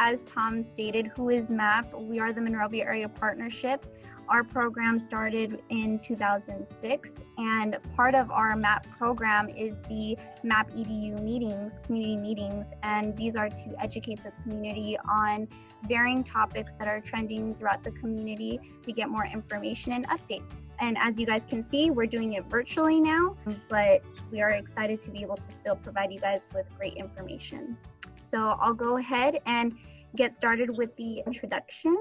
as Tom stated, who is Mapp? We are the Monrovia Area Partnership. Our program started in 2006, and part of our Mapp program is the Map-edu meetings, community meetings, and these are to educate the community on varying topics that are trending throughout the community to get more information and updates. And as you guys can see, we're doing it virtually now, but we are excited to be able to still provide you guys with great information. So I'll go ahead and get started with the introductions.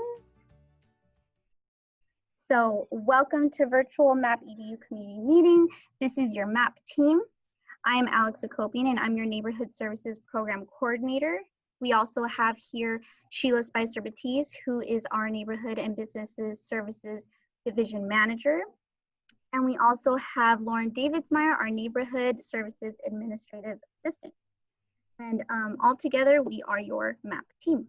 So welcome to virtual Map-edu community meeting. This is your Mapp team. I am Alex Akopian and I'm your Neighborhood Services Program Coordinator. We also have here Sheila Spicer-Batiste, who is our Neighborhood and Businesses Services Division Manager. And we also have Lauren Davidsmeyer, our Neighborhood Services Administrative Assistant. And all together, we are your Mapp team.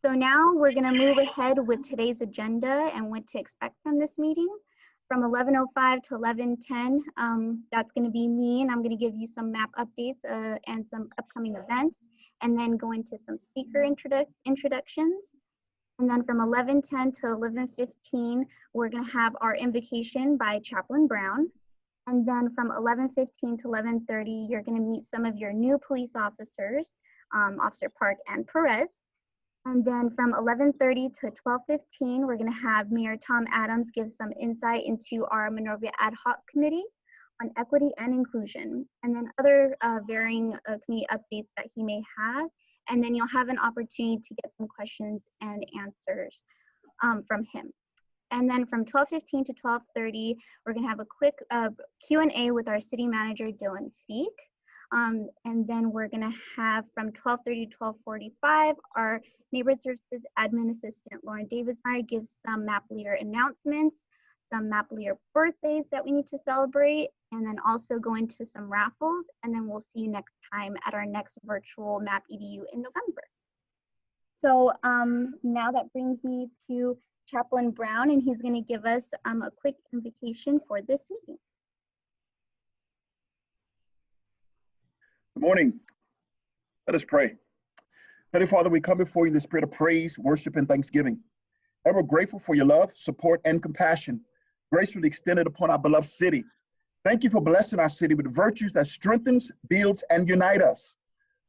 So now we're gonna move ahead with today's agenda and what to expect from this meeting. From 11:05 to 11:10, that's gonna be me, and I'm gonna give you some Mapp updates and some upcoming events, and then go into some speaker introductions. And then from 11:10 to 11:15, we're gonna have our invocation by Chaplain Brown. And then from 11:15 to 11:30, you're gonna meet some of your new police officers, Officer Park and Perez. And then from 11:30 to 12:15, we're gonna have Mayor Tom Adams give some insight into our Monrovia Ad Hoc Committee on Equity and Inclusion, and then other varying community updates that he may have. And then you'll have an opportunity to get some questions and answers from him. And then from 12:15 to 12:30, we're gonna have a quick Q&A with our city manager, Dylan FEIK. And then we're gonna have from 12:30 to 12:45, our Neighborhood Services Admin Assistant, Lauren Davidsmeyer, gives some Mapp leader announcements, some Mapp leader birthdays that we need to celebrate, and then also go into some raffles. And then we'll see you next time at our next virtual Map-edu in November. So now that brings me to Chaplain Brown, and he's gonna give us a quick invocation for this meeting. Good morning. Let us pray. Heavenly Father, we come before you in the spirit of praise, worship, and thanksgiving. Ever grateful for your love, support, and compassion, gracefully extended upon our beloved city. Thank you for blessing our city with virtues that strengthens, builds, and unite us.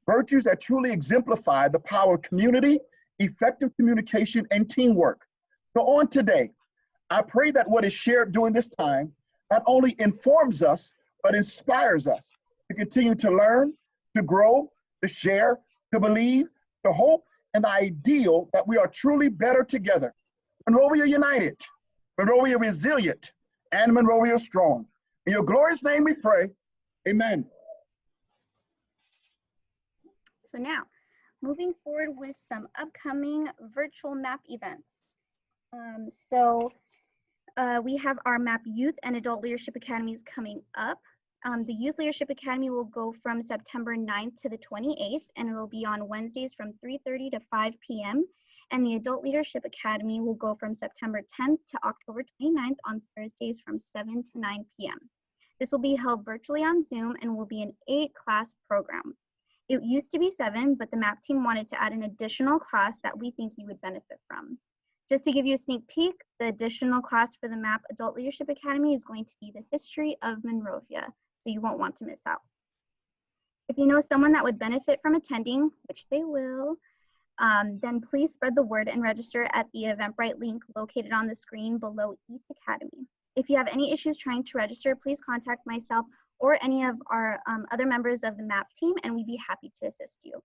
Virtues that truly exemplify the power of community, effective communication, and teamwork. So on today, I pray that what is shared during this time not only informs us, but inspires us to continue to learn, to grow, to share, to believe, to hope, and the ideal that we are truly better together. Monrovia united, Monrovia resilient, and Monrovia strong. In your glorious name we pray, amen. So now, moving forward with some upcoming virtual Mapp events. We have our Mapp Youth and Adult Leadership Academies coming up. The Youth Leadership Academy will go from September 9th to the 28th, and it will be on Wednesdays from 3:30 to 5 p.m. And the Adult Leadership Academy will go from September 10th to October 29th on Thursdays from 7 to 9 p.m. This will be held virtually on Zoom and will be an 8-class program. It used to be 7, but the Mapp team wanted to add an additional class that we think you would benefit from. Just to give you a sneak peek, the additional class for the Mapp Adult Leadership Academy is going to be the history of Monrovia, so you won't want to miss out. If you know someone that would benefit from attending, which they will, then please spread the word and register at the Eventbrite link located on the screen below each academy. If you have any issues trying to register, please contact myself or any of our other members of the Mapp team, and we'd be happy to assist you.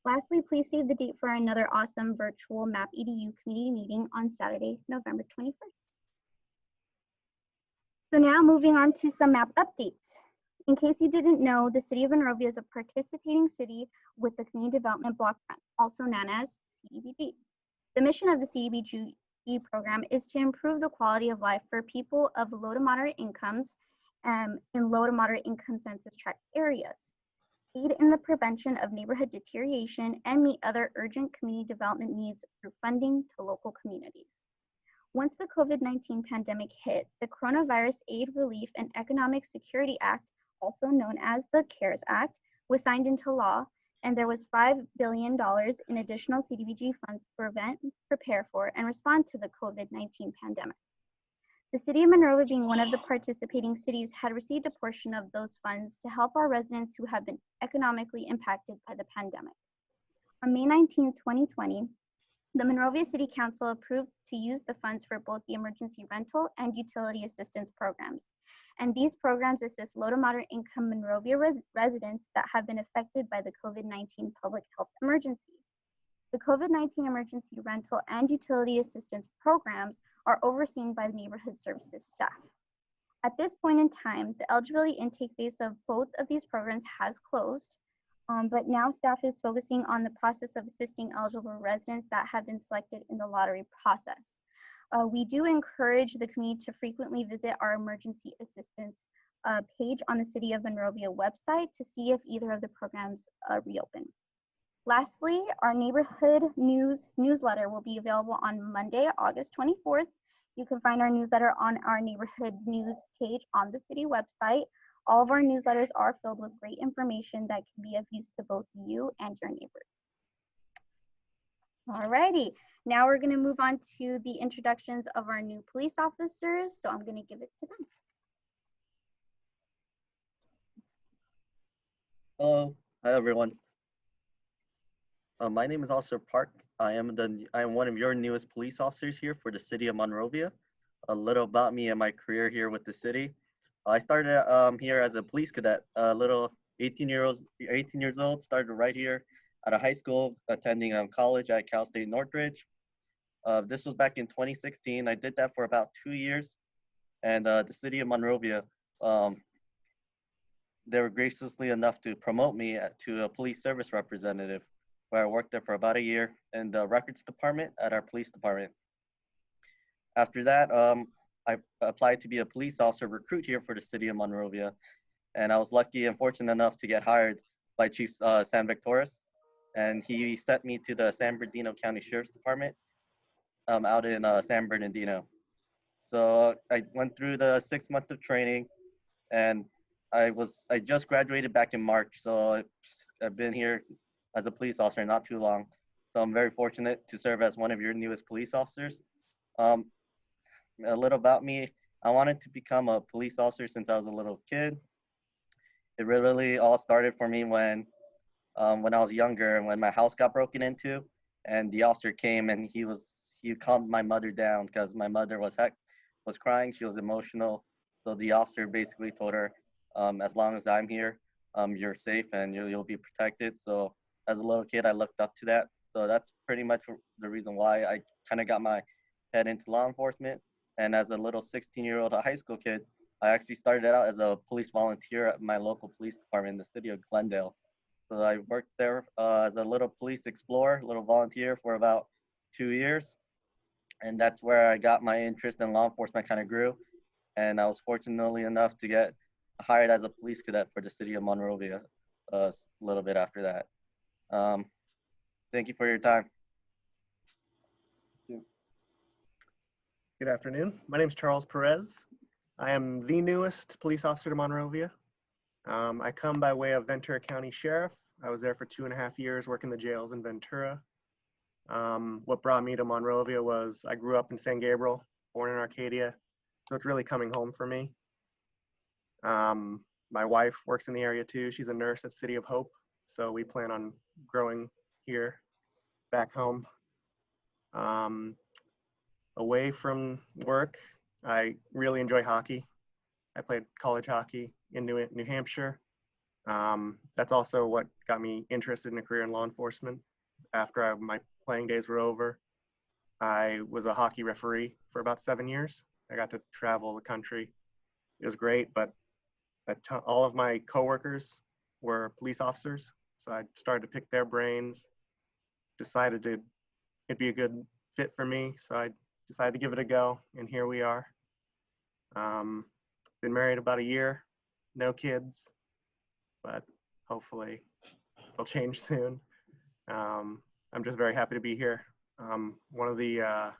Lastly, please save the date for another awesome virtual Map-edu community meeting on Saturday, November 21st. So now moving on to some Mapp updates. In case you didn't know, the City of Monrovia is a participating city with the Community Development Block Grant, also known as CDBG. The mission of the CDBG program is to improve the quality of life for people of low to moderate incomes in low to moderate income census tract areas, aid in the prevention of neighborhood deterioration, and meet other urgent community development needs through funding to local communities. Once the COVID-19 pandemic hit, the Coronavirus Aid, Relief, and Economic Security Act, also known as the CARES Act, was signed into law, and there was $5 billion in additional CDBG funds to prevent, prepare for, and respond to the COVID-19 pandemic. The city of Monrovia, being one of the participating cities, had received a portion of those funds to help our residents who have been economically impacted by the pandemic. On May 19, 2020, the Monrovia City Council approved to use the funds for both the emergency rental and utility assistance programs. And these programs assist low to moderate income Monrovia residents that have been affected by the COVID-19 public health emergency. The COVID-19 emergency rental and utility assistance programs are overseen by the neighborhood services staff. At this point in time, the eligibility intake phase of both of these programs has closed, but now staff is focusing on the process of assisting eligible residents that have been selected in the lottery process. We do encourage the community to frequently visit our emergency assistance page on the City of Monrovia website to see if either of the programs reopen. Lastly, our neighborhood newsletter will be available on Monday, August 24th. You can find our newsletter on our neighborhood news page on the city website. All of our newsletters are filled with great information that can be of use to both you and your neighbors. Alrighty, now we're gonna move on to the introductions of our new police officers. So I'm gonna give it to them. Hello, hi everyone. My name is Officer Park. I am one of your newest police officers here for the city of Monrovia. A little about me and my career here with the city. I started here as a police cadet, a little 18 years old, started right here at a high school, attending college at Cal State Northridge. This was back in 2016. I did that for about 2 years. And the city of Monrovia, they were graciously enough to promote me to a police service representative, where I worked there for about a year in the records department at our police department. After that, I applied to be a police officer recruit here for the city of Monrovia. And I was lucky and fortunate enough to get hired by Chief San Victoris. And he sent me to the San Bernardino County Sheriff's Department out in San Bernardino. So I went through the 6 months of training, and I just graduated back in March. So I've been here as a police officer not too long. So I'm very fortunate to serve as one of your newest police officers. A little about me, I wanted to become a police officer since I was a little kid. It really all started for me when I was younger, and when my house got broken into, and the officer came and he calmed my mother down because my mother was crying. She was emotional. So the officer basically told her, as long as I'm here, you're safe and you'll be protected. So as a little kid, I looked up to that. So that's pretty much the reason why I kind of got my head into law enforcement. And as a little 16-year-old high school kid, I actually started out as a police volunteer at my local police department in the city of Glendale. So I worked there as a little police explorer, little volunteer for about 2 years. And that's where I got my interest in law enforcement kind of grew. And I was fortunately enough to get hired as a police cadet for the city of Monrovia a little bit after that. Thank you for your time. Good afternoon. My name is Charles Perez. I am the newest police officer to Monrovia. I come by way of Ventura County Sheriff. I was there for 2.5 years working the jails in Ventura. What brought me to Monrovia was I grew up in San Gabriel, born in Arcadia, so it's really coming home for me. My wife works in the area too. She's a nurse at City of Hope, so we plan on growing here, back home. Away from work, I really enjoy hockey. I played college hockey in New Hampshire. That's also what got me interested in a career in law enforcement. After my playing days were over, I was a hockey referee for about 7 years. I got to travel the country. It was great, but all of my coworkers were police officers. So I started to pick their brains, decided it'd be a good fit for me. So I decided to give it a go, and here we are. Been married about a year, no kids, but hopefully it'll change soon. I'm just very happy to be here. One of the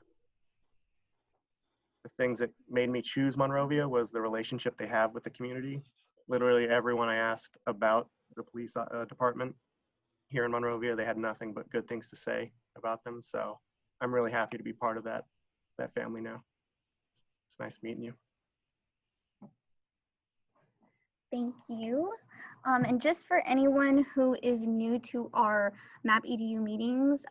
things that made me choose Monrovia was the relationship they have with the community. Literally everyone I asked about the police department here in Monrovia, they had nothing but good things to say about them. So I'm really happy to be part of that family now. It's nice meeting you. Thank you. And just for anyone who is new to our Map-edu meetings,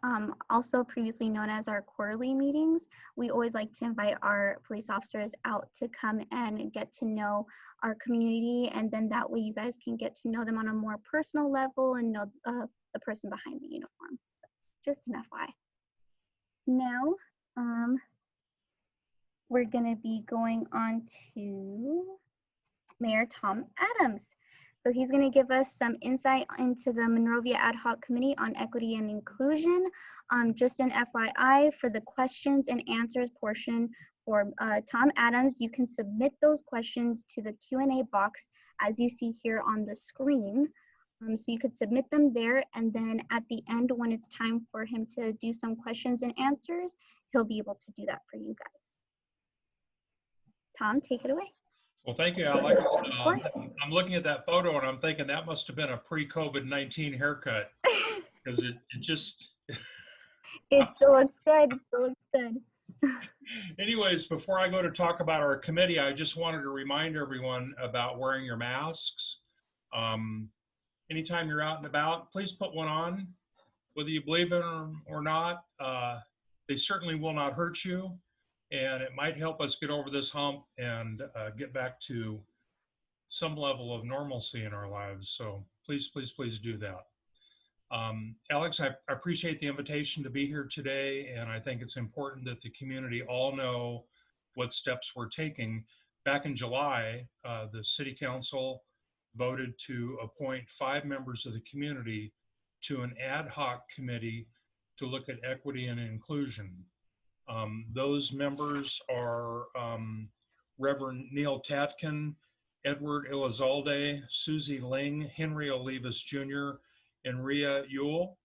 also previously known as our quarterly meetings, we always like to invite our police officers out to come and get to know our community, and then that way you guys can get to know them on a more personal level and know the person behind the uniform. So just an FYI. Now, we're gonna be going on to Mayor Tom Adams. So he's going to give us some insight into the Monrovia Ad Hoc Committee on Equity and Inclusion. Just an FYI, for the questions and answers portion for Tom Adams, you can submit those questions to the Q&A box as you see here on the screen. So you could submit them there, and then at the end, when it's time for him to do some questions and answers, he'll be able to do that for you guys. Tom, take it away. Well, thank you, Alex. Of course. I'm looking at that photo and I'm thinking that must have been a pre-COVID-19 haircut, because it just... It still looks good. It still looks good. Anyways, before I go to talk about our committee, I just wanted to remind everyone about wearing your masks. Anytime you're out and about, please put one on. Whether you believe it or not, they certainly will not hurt you. And it might help us get over this hump and get back to some level of normalcy in our lives. So please, please, please do that. Alex, I appreciate the invitation to be here today, and I think it's important that the community all know what steps we're taking. Back in July, the City Council voted to appoint 5 members of the community to an ad hoc committee to look at equity and inclusion. Those members are Reverend Neil Tatkin, Edward Elizalde, Susie Ling, Henry Olivas Jr., and Rhea Ewell.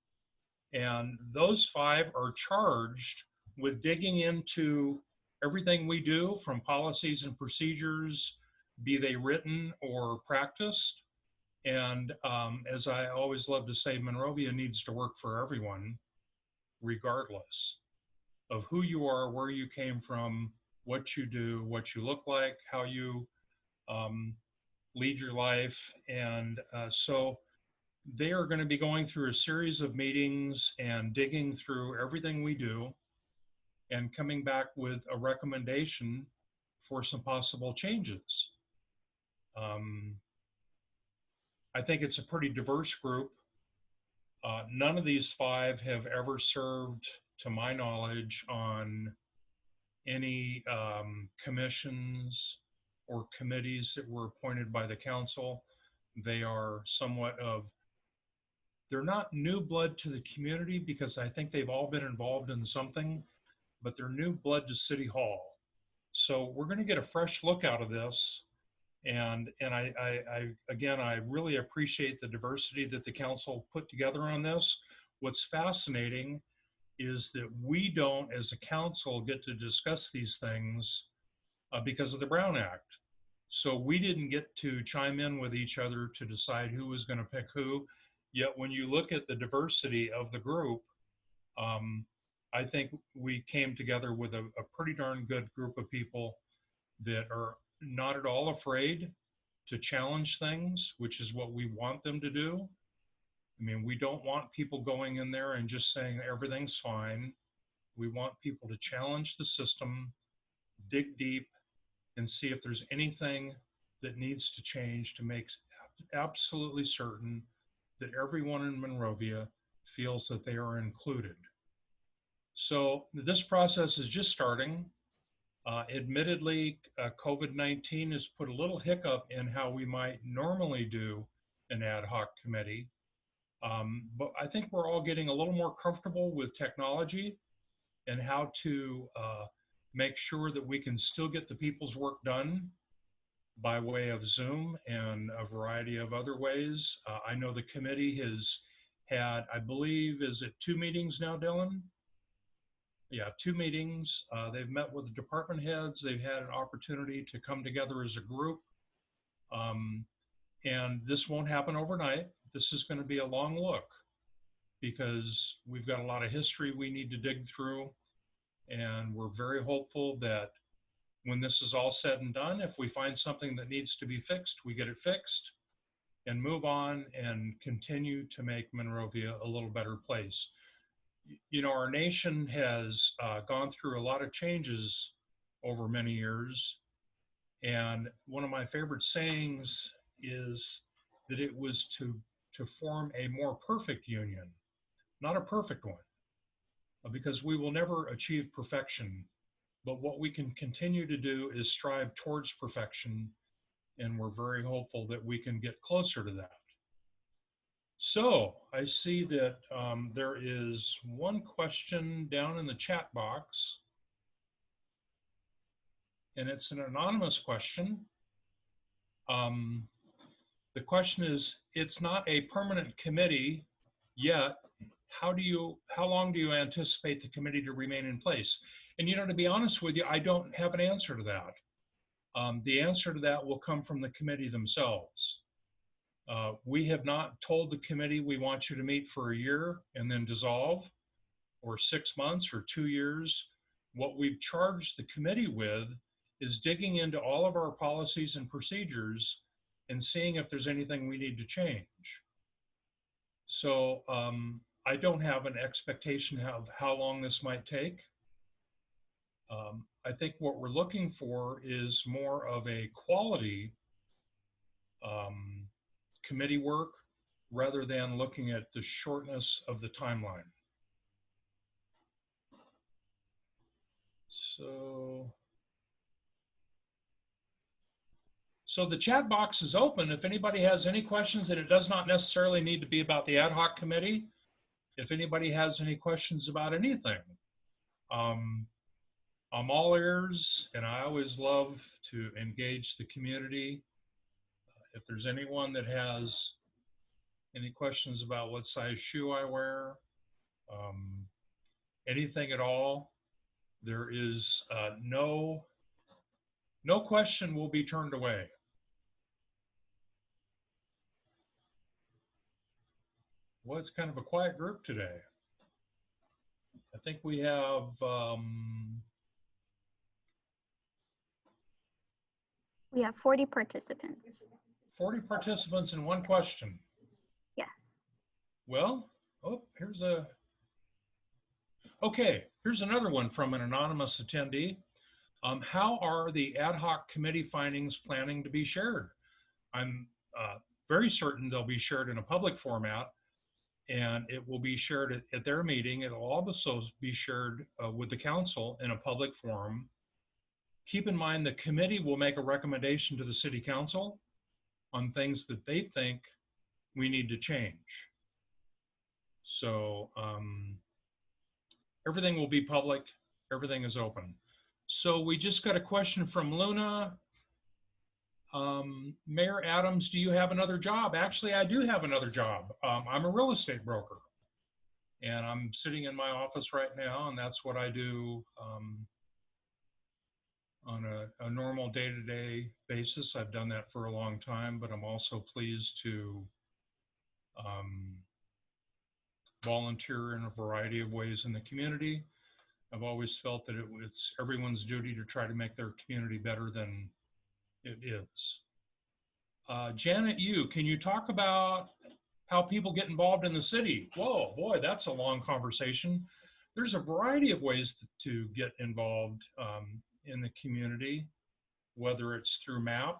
And those 5 are charged with digging into everything we do, from policies and procedures, be they written or practiced. And as I always love to say, Monrovia needs to work for everyone, regardless of who you are, where you came from, what you do, what you look like, how you lead your life. And so they are going to be going through a series of meetings and digging through everything we do and coming back with a recommendation for some possible changes. I think it's a pretty diverse group. None of these 5 have ever served, to my knowledge, on any commissions or committees that were appointed by the council. They are somewhat of, they're not new blood to the community, because I think they've all been involved in something, but they're new blood to City Hall. So we're going to get a fresh look out of this. And again, I really appreciate the diversity that the council put together on this. What's fascinating is that we don't, as a council, get to discuss these things because of the Brown Act. So we didn't get to chime in with each other to decide who was going to pick who. Yet when you look at the diversity of the group, I think we came together with a pretty darn good group of people that are not at all afraid to challenge things, which is what we want them to do. I mean, we don't want people going in there and just saying everything's fine. We want people to challenge the system, dig deep, and see if there's anything that needs to change to make absolutely certain that everyone in Monrovia feels that they are included. So this process is just starting. Admittedly, COVID-19 has put a little hiccup in how we might normally do an ad hoc committee. But I think we're all getting a little more comfortable with technology and how to make sure that we can still get the people's work done by way of Zoom and a variety of other ways. I know the committee has had, I believe, is it 2 meetings now, Dylan? Yeah, 2 meetings. They've met with the department heads. They've had an opportunity to come together as a group. And this won't happen overnight. This is going to be a long look. because we've got a lot of history we need to dig through. And we're very hopeful that when this is all said and done, if we find something that needs to be fixed, we get it fixed and move on and continue to make Monrovia a little better place. You know, our nation has gone through a lot of changes over many years. And one of my favorite sayings is that it was to form a more perfect union, not a perfect one, because we will never achieve perfection. But what we can continue to do is strive towards perfection, and we're very hopeful that we can get closer to that. So I see that there is one question down in the chat box, and it's an anonymous question. The question is, it's not a permanent committee yet. How long do you anticipate the committee to remain in place? And, you know, to be honest with you, I don't have an answer to that. The answer to that will come from the committee themselves. We have not told the committee we want you to meet for a year and then dissolve, or 6 months or 2 years. What we've charged the committee with is digging into all of our policies and procedures and seeing if there's anything we need to change. So I don't have an expectation of how long this might take. I think what we're looking for is more of a quality committee work rather than looking at the shortness of the timeline. So the chat box is open. If anybody has any questions, and it does not necessarily need to be about the ad hoc committee. If anybody has any questions about anything, I'm all ears, and I always love to engage the community. If there's anyone that has any questions about what size shoe I wear, anything at all, there is no question will be turned away. Well, it's kind of a quiet group today. I think we have We have 40 participants. 40 participants and one question. Yes. Well, oh, here's another one from an anonymous attendee. How are the ad hoc committee findings planning to be shared? I'm very certain they'll be shared in a public format, and it will be shared at their meeting. It'll also be shared with the council in a public forum. Keep in mind, the committee will make a recommendation to the city council on things that they think we need to change. So everything will be public, everything is open. So we just got a question from Luna. Mayor Adams, do you have another job? Actually, I do have another job. I'm a real estate broker, and I'm sitting in my office right now, and that's what I do on a normal day-to-day basis. I've done that for a long time, but I'm also pleased to volunteer in a variety of ways in the community. I've always felt that it's everyone's duty to try to make their community better than it is. Janet, can you talk about how people get involved in the city? Whoa, boy, that's a long conversation. There's a variety of ways to get involved in the community, whether it's through Map,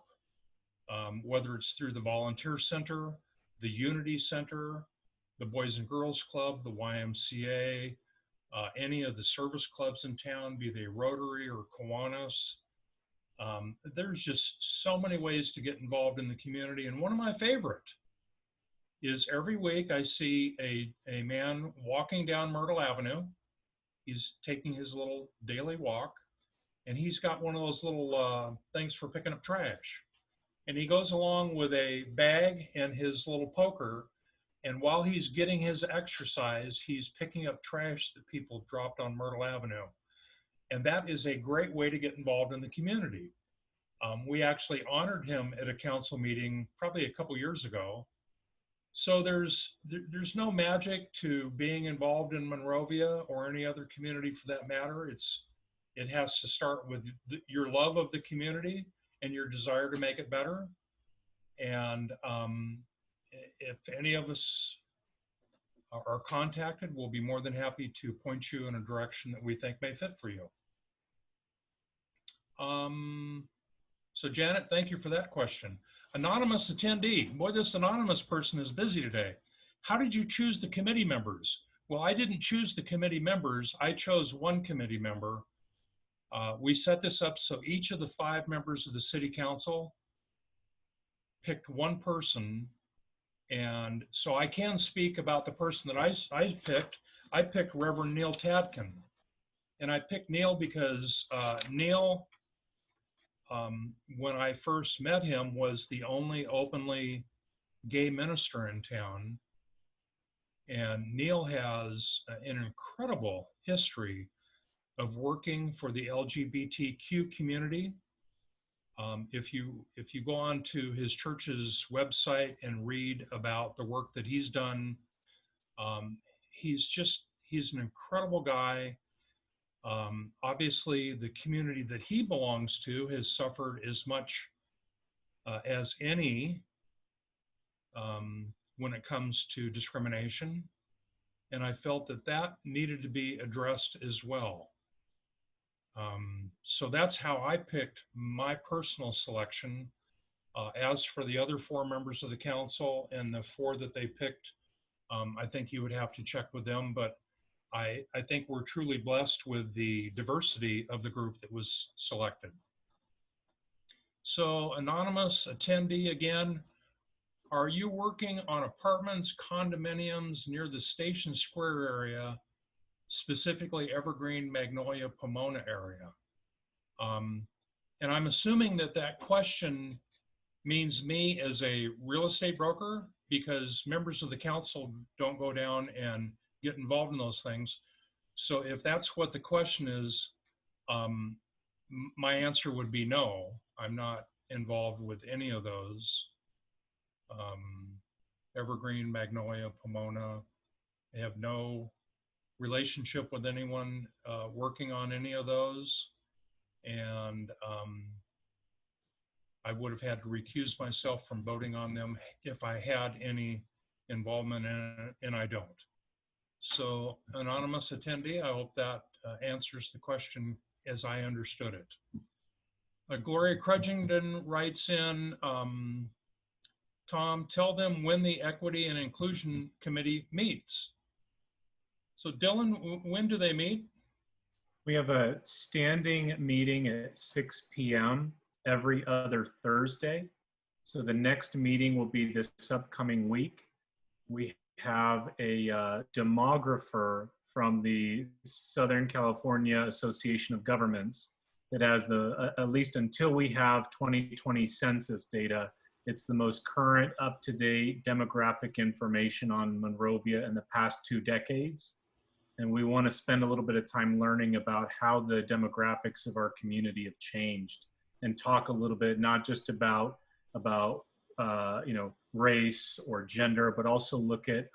whether it's through the Volunteer Center, the Unity Center, the Boys and Girls Club, the YMCA, any of the service clubs in town, be they Rotary or Kiwanis. There's just so many ways to get involved in the community. And one of my favorite is every week I see a man walking down Myrtle Avenue. He's taking his little daily walk, and he's got one of those little things for picking up trash. And he goes along with a bag and his little poker. And while he's getting his exercise, he's picking up trash that people dropped on Myrtle Avenue. And that is a great way to get involved in the community. We actually honored him at a council meeting probably a couple years ago. So there's no magic to being involved in Monrovia or any other community for that matter. It has to start with your love of the community and your desire to make it better. And if any of us are contacted, we'll be more than happy to point you in a direction that we think may fit for you. So Janet, thank you for that question. Anonymous attendee. Boy, this anonymous person is busy today. How did you choose the committee members? Well, I didn't choose the committee members. I chose one committee member. We set this up so each of the 5 members of the city council picked one person. And so I can speak about the person that I picked. I picked Reverend Neil Tadkin. And I picked Neil because Neil, when I first met him, was the only openly gay minister in town. And Neil has an incredible history of working for the LGBTQ community. If you go on to his church's website and read about the work that he's done, he's an incredible guy. Obviously, the community that he belongs to has suffered as much as any when it comes to discrimination. And I felt that that needed to be addressed as well. So that's how I picked my personal selection. As for the other 4 members of the council and the 4 that they picked, I think you would have to check with them, but I think we're truly blessed with the diversity of the group that was selected. So anonymous attendee again, are you working on apartments, condominiums near the Station Square area, specifically Evergreen, Magnolia, Pomona area? And I'm assuming that that question means me as a real estate broker, because members of the council don't go down and get involved in those things. So if that's what the question is, my answer would be no. I'm not involved with any of those. Evergreen, Magnolia, Pomona. I have no relationship with anyone working on any of those. And I would have had to recuse myself from voting on them if I had any involvement in it, and I don't. So anonymous attendee, I hope that answers the question as I understood it. Gloria Crudgington writes in, Tom, tell them when the Equity and Inclusion Committee meets. So Dylan, when do they meet? We have a standing meeting at 6 p.m. every other Thursday. So the next meeting will be this upcoming week. We have a demographer from the Southern California Association of Governments that has the, at least until we have 2020 census data, it's the most current up-to-date demographic information on Monrovia in the past 2 decades. And we want to spend a little bit of time learning about how the demographics of our community have changed, and talk a little bit, not just about you know, race or gender, but also look at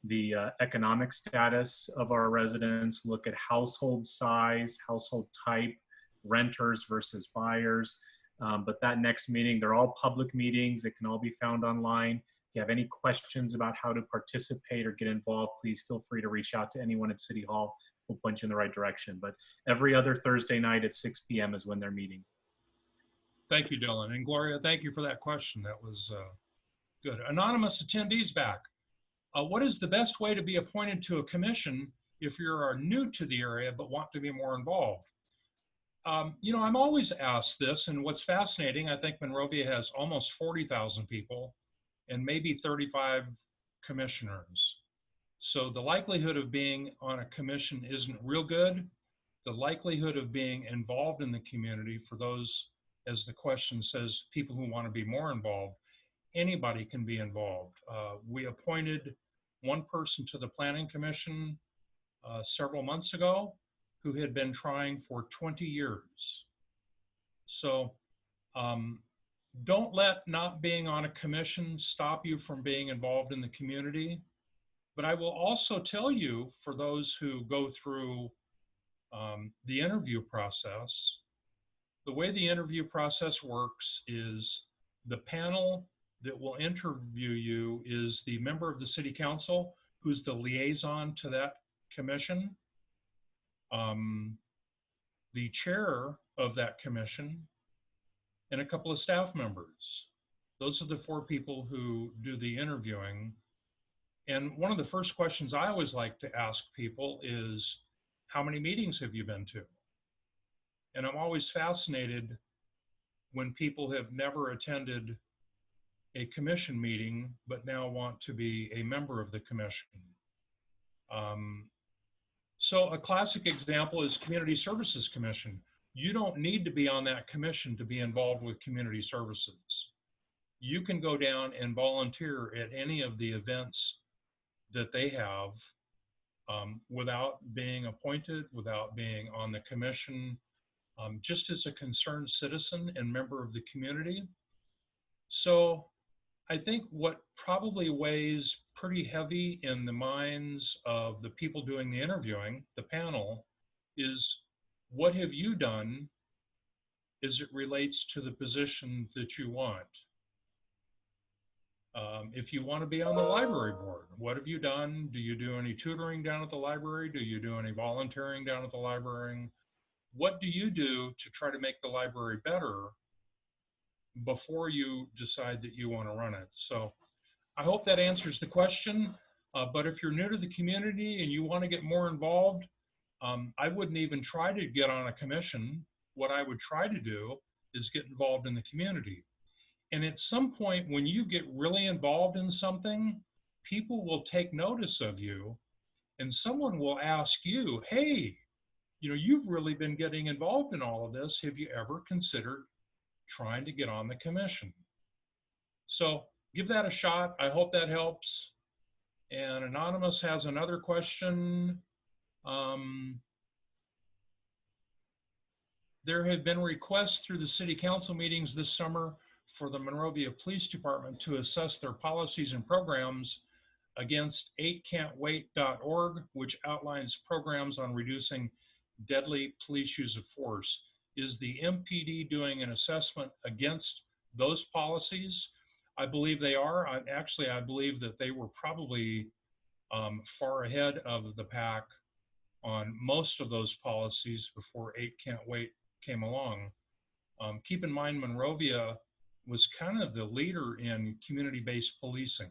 the economic status of our residents, look at household size, household type, renters versus buyers. But that next meeting, they're all public meetings. They can all be found online. If you have any questions about how to participate or get involved, please feel free to reach out to anyone at City Hall. We'll point you in the right direction. But every other Thursday night at 6 p.m. is when they're meeting. Thank you, Dylan. And Gloria, thank you for that question. That was good. Anonymous attendees back. What is the best way to be appointed to a commission if you're new to the area but want to be more involved? You know, I'm always asked this, and what's fascinating, I think Monrovia has almost 40,000 people and maybe 35 commissioners. So the likelihood of being on a commission isn't real good. The likelihood of being involved in the community, for those, as the question says, people who want to be more involved, anybody can be involved. We appointed one person to the Planning Commission several months ago who had been trying for 20 years. So Don't let not being on a commission stop you from being involved in the community. But I will also tell you, for those who go through the interview process, the way the interview process works is the panel that will interview you is the member of the city council who's the liaison to that commission, the chair of that commission, and a couple of staff members. Those are the 4 people who do the interviewing. And one of the first questions I always like to ask people is, how many meetings have you been to? And I'm always fascinated when people have never attended a commission meeting, but now want to be a member of the commission. So a classic example is Community Services Commission. You don't need to be on that commission to be involved with community services. You can go down and volunteer at any of the events that they have without being appointed, without being on the commission, just as a concerned citizen and member of the community. So I think what probably weighs pretty heavy in the minds of the people doing the interviewing, the panel, is what have you done as it relates to the position that you want? If you want to be on the library board, what have you done? Do you do any tutoring down at the library? Do you do any volunteering down at the library? What do you do to try to make the library better before you decide that you want to run it? So I hope that answers the question. But if you're new to the community and you want to get more involved, I wouldn't even try to get on a commission. What I would try to do is get involved in the community. And at some point, when you get really involved in something, people will take notice of you and someone will ask you, hey, you know, you've really been getting involved in all of this. Have you ever considered trying to get on the commission? So give that a shot. I hope that helps. And Anonymous has another question. There have been requests through the city council meetings this summer for the Monrovia Police Department to assess their policies and programs against 8can'twait.org, which outlines programs on reducing deadly police use of force. Is the MPD doing an assessment against those policies? I believe they are. I believe that they were probably far ahead of the pack on most of those policies before 8can'twait came along. Keep in mind, Monrovia was kind of the leader in community-based policing.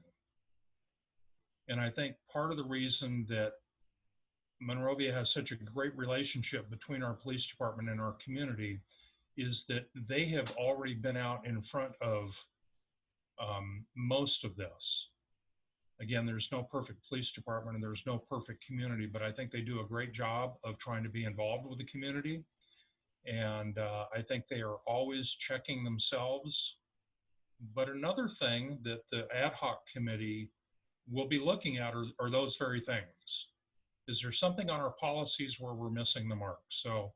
And I think part of the reason that Monrovia has such a great relationship between our police department and our community is that they have already been out in front of most of this. Again, there's no perfect police department and there's no perfect community, but I think they do a great job of trying to be involved with the community. And I think they are always checking themselves. But another thing that the ad hoc committee will be looking at are those very things. Is there something on our policies where we're missing the mark? So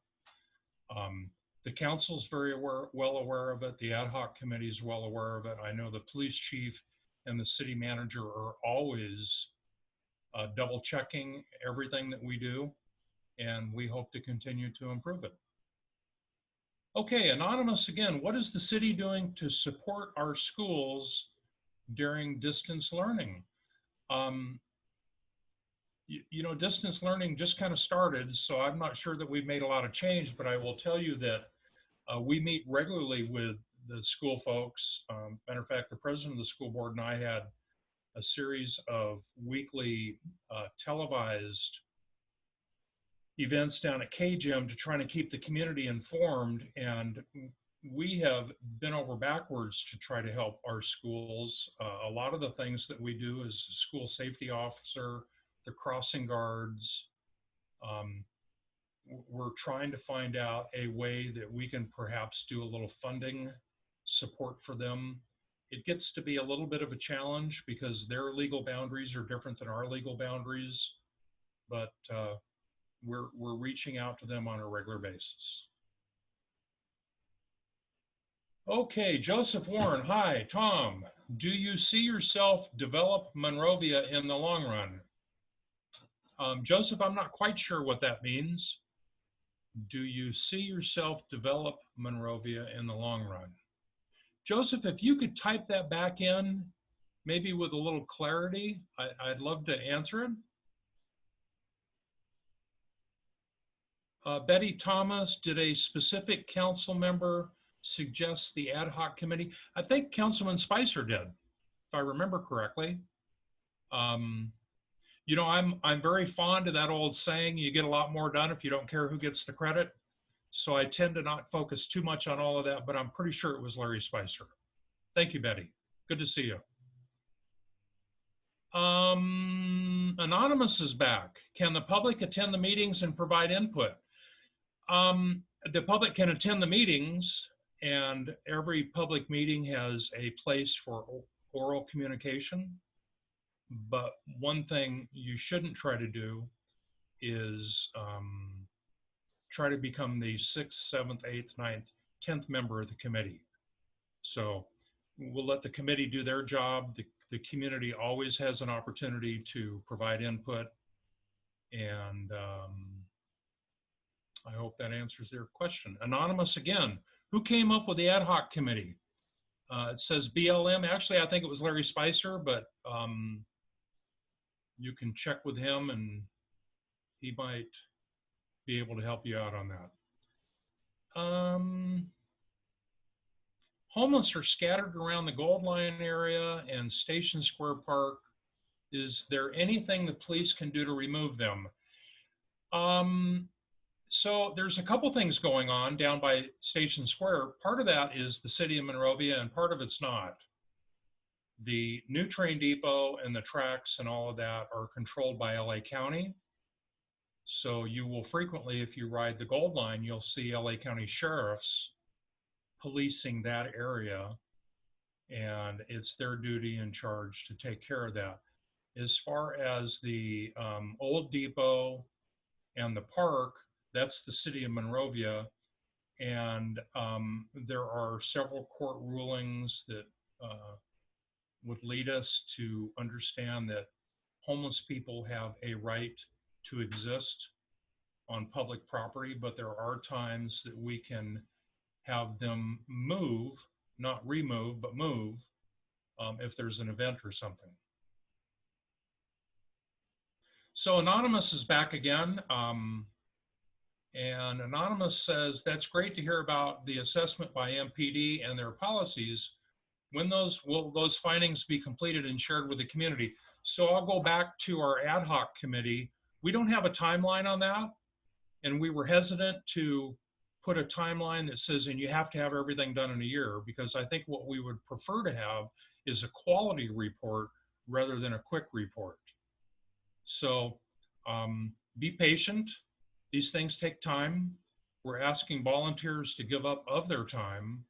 the council's very well aware of it. The ad hoc committee is well aware of it. I know the police chief and the city manager are always double checking everything that we do, and we hope to continue to improve it. Okay, Anonymous again, what is the city doing to support our schools during distance learning? You know, distance learning just kind of started, so I'm not sure that we've made a lot of change, but I will tell you that we meet regularly with the school folks. Matter of fact, the president of the school board and I had a series of weekly televised events down at K-Gym to try to keep the community informed. And we have been over backwards to try to help our schools. A lot of the things that we do as a school safety officer, the crossing guards, we're trying to find out a way that we can perhaps do a little funding support for them. It gets to be a little bit of a challenge because their legal boundaries are different than our legal boundaries, but we're reaching out to them on a regular basis. Okay, Joseph Warren, hi, Tom. Do you see yourself develop Monrovia in the long run? Joseph, I'm not quite sure what that means. Do you see yourself develop Monrovia in the long run? Joseph, if you could type that back in, maybe with a little clarity, I'd love to answer it. Betty Thomas, did a specific council member suggest the ad hoc committee? I think Councilman Spicer did, if I remember correctly. You know, I'm very fond of that old saying, you get a lot more done if you don't care who gets the credit. So I tend to not focus too much on all of that, but I'm pretty sure it was Larry Spicer. Thank you, Betty. Good to see you. Anonymous is back. Can the public attend the meetings and provide input? The public can attend the meetings, and every public meeting has a place for oral communication. But one thing you shouldn't try to do is try to become the 6th, 7th, 8th, 9th, 10th member of the committee. So we'll let the committee do their job. The community always has an opportunity to provide input, and I hope that answers their question. Anonymous again, who came up with the ad hoc committee? It says BLM. Actually, I think it was Larry Spicer, but you can check with him and he might be able to help you out on that. Homeless are scattered around the Gold Line area and Station Square Park. Is there anything the police can do to remove them? So there's a couple things going on down by Station Square. Part of that is the city of Monrovia and part of it's not. The new train depot and the tracks and all of that are controlled by LA County. So you will frequently, if you ride the Gold Line, you'll see LA County sheriffs policing that area, and it's their duty and charge to take care of that. As far as the old depot and the park, that's the city of Monrovia, and there are several court rulings that would lead us to understand that homeless people have a right to exist on public property, but there are times that we can have them move, not remove, but move if there's an event or something. So Anonymous is back again. And Anonymous says, that's great to hear about the assessment by MPD and their policies. When will those findings be completed and shared with the community? So I'll go back to our ad hoc committee. We don't have a timeline on that. And we were hesitant to put a timeline that says, and you have to have everything done in a year, because I think what we would prefer to have is a quality report rather than a quick report. So be patient. These things take time. We're asking volunteers to give up of their time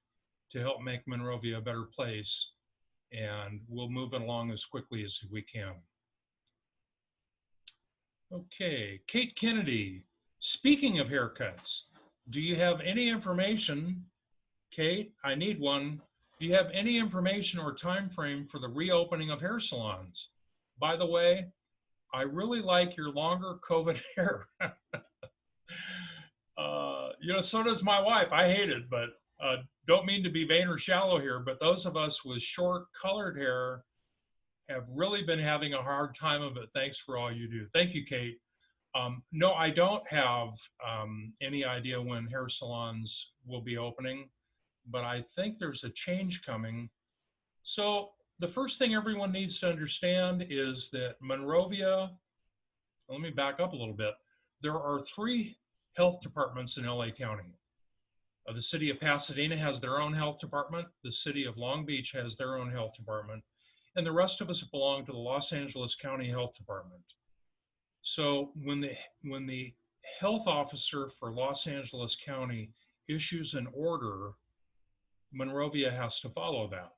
to help make Monrovia a better place, and we'll move it along as quickly as we can. Okay, Kate Kennedy, speaking of haircuts, do you have any information, Kate, I need one, do you have any information or time frame for the reopening of hair salons? By the way, I really like your longer COVID hair. You know, so does my wife. I hate it, but don't mean to be vain or shallow here, but those of us with short colored hair have really been having a hard time of it. Thanks for all you do. Thank you, Kate. No, I don't have any idea when hair salons will be opening, but I think there's a change coming. So the first thing everyone needs to understand is that Monrovia, let me back up a little bit. There are 3 health departments in LA County. The city of Pasadena has their own health department. The city of Long Beach has their own health department. And the rest of us belong to the Los Angeles County Health Department. So when the health officer for Los Angeles County issues an order, Monrovia has to follow that.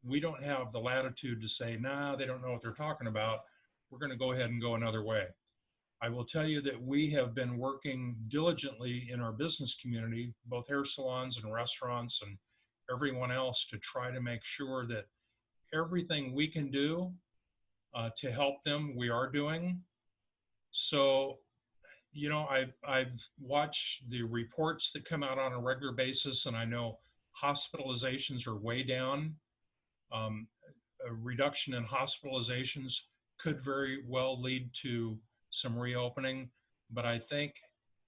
We don't have the latitude to say, nah, they don't know what they're talking about. We're going to go ahead and go another way. I will tell you that we have been working diligently in our business community, both hair salons and restaurants and everyone else to try to make sure that everything we can do to help them, we are doing. So, you know, I've watched the reports that come out on a regular basis, and I know hospitalizations are way down. A reduction in hospitalizations could very well lead to some reopening, but I think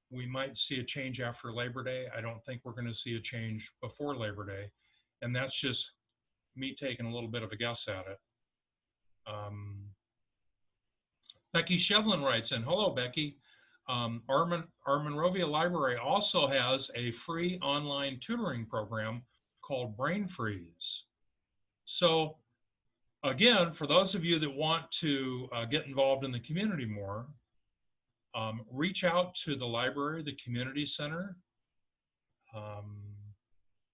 we might see a change after Labor Day. I don't think we're going to see a change before Labor Day. And that's just me taking a little bit of a guess at it. Becky Shevlin writes in, hello, Becky. Our Monrovia Library also has a free online tutoring program called Brain Freeze. So again, for those of you that want to get involved in the community more, reach out to the library, the community center.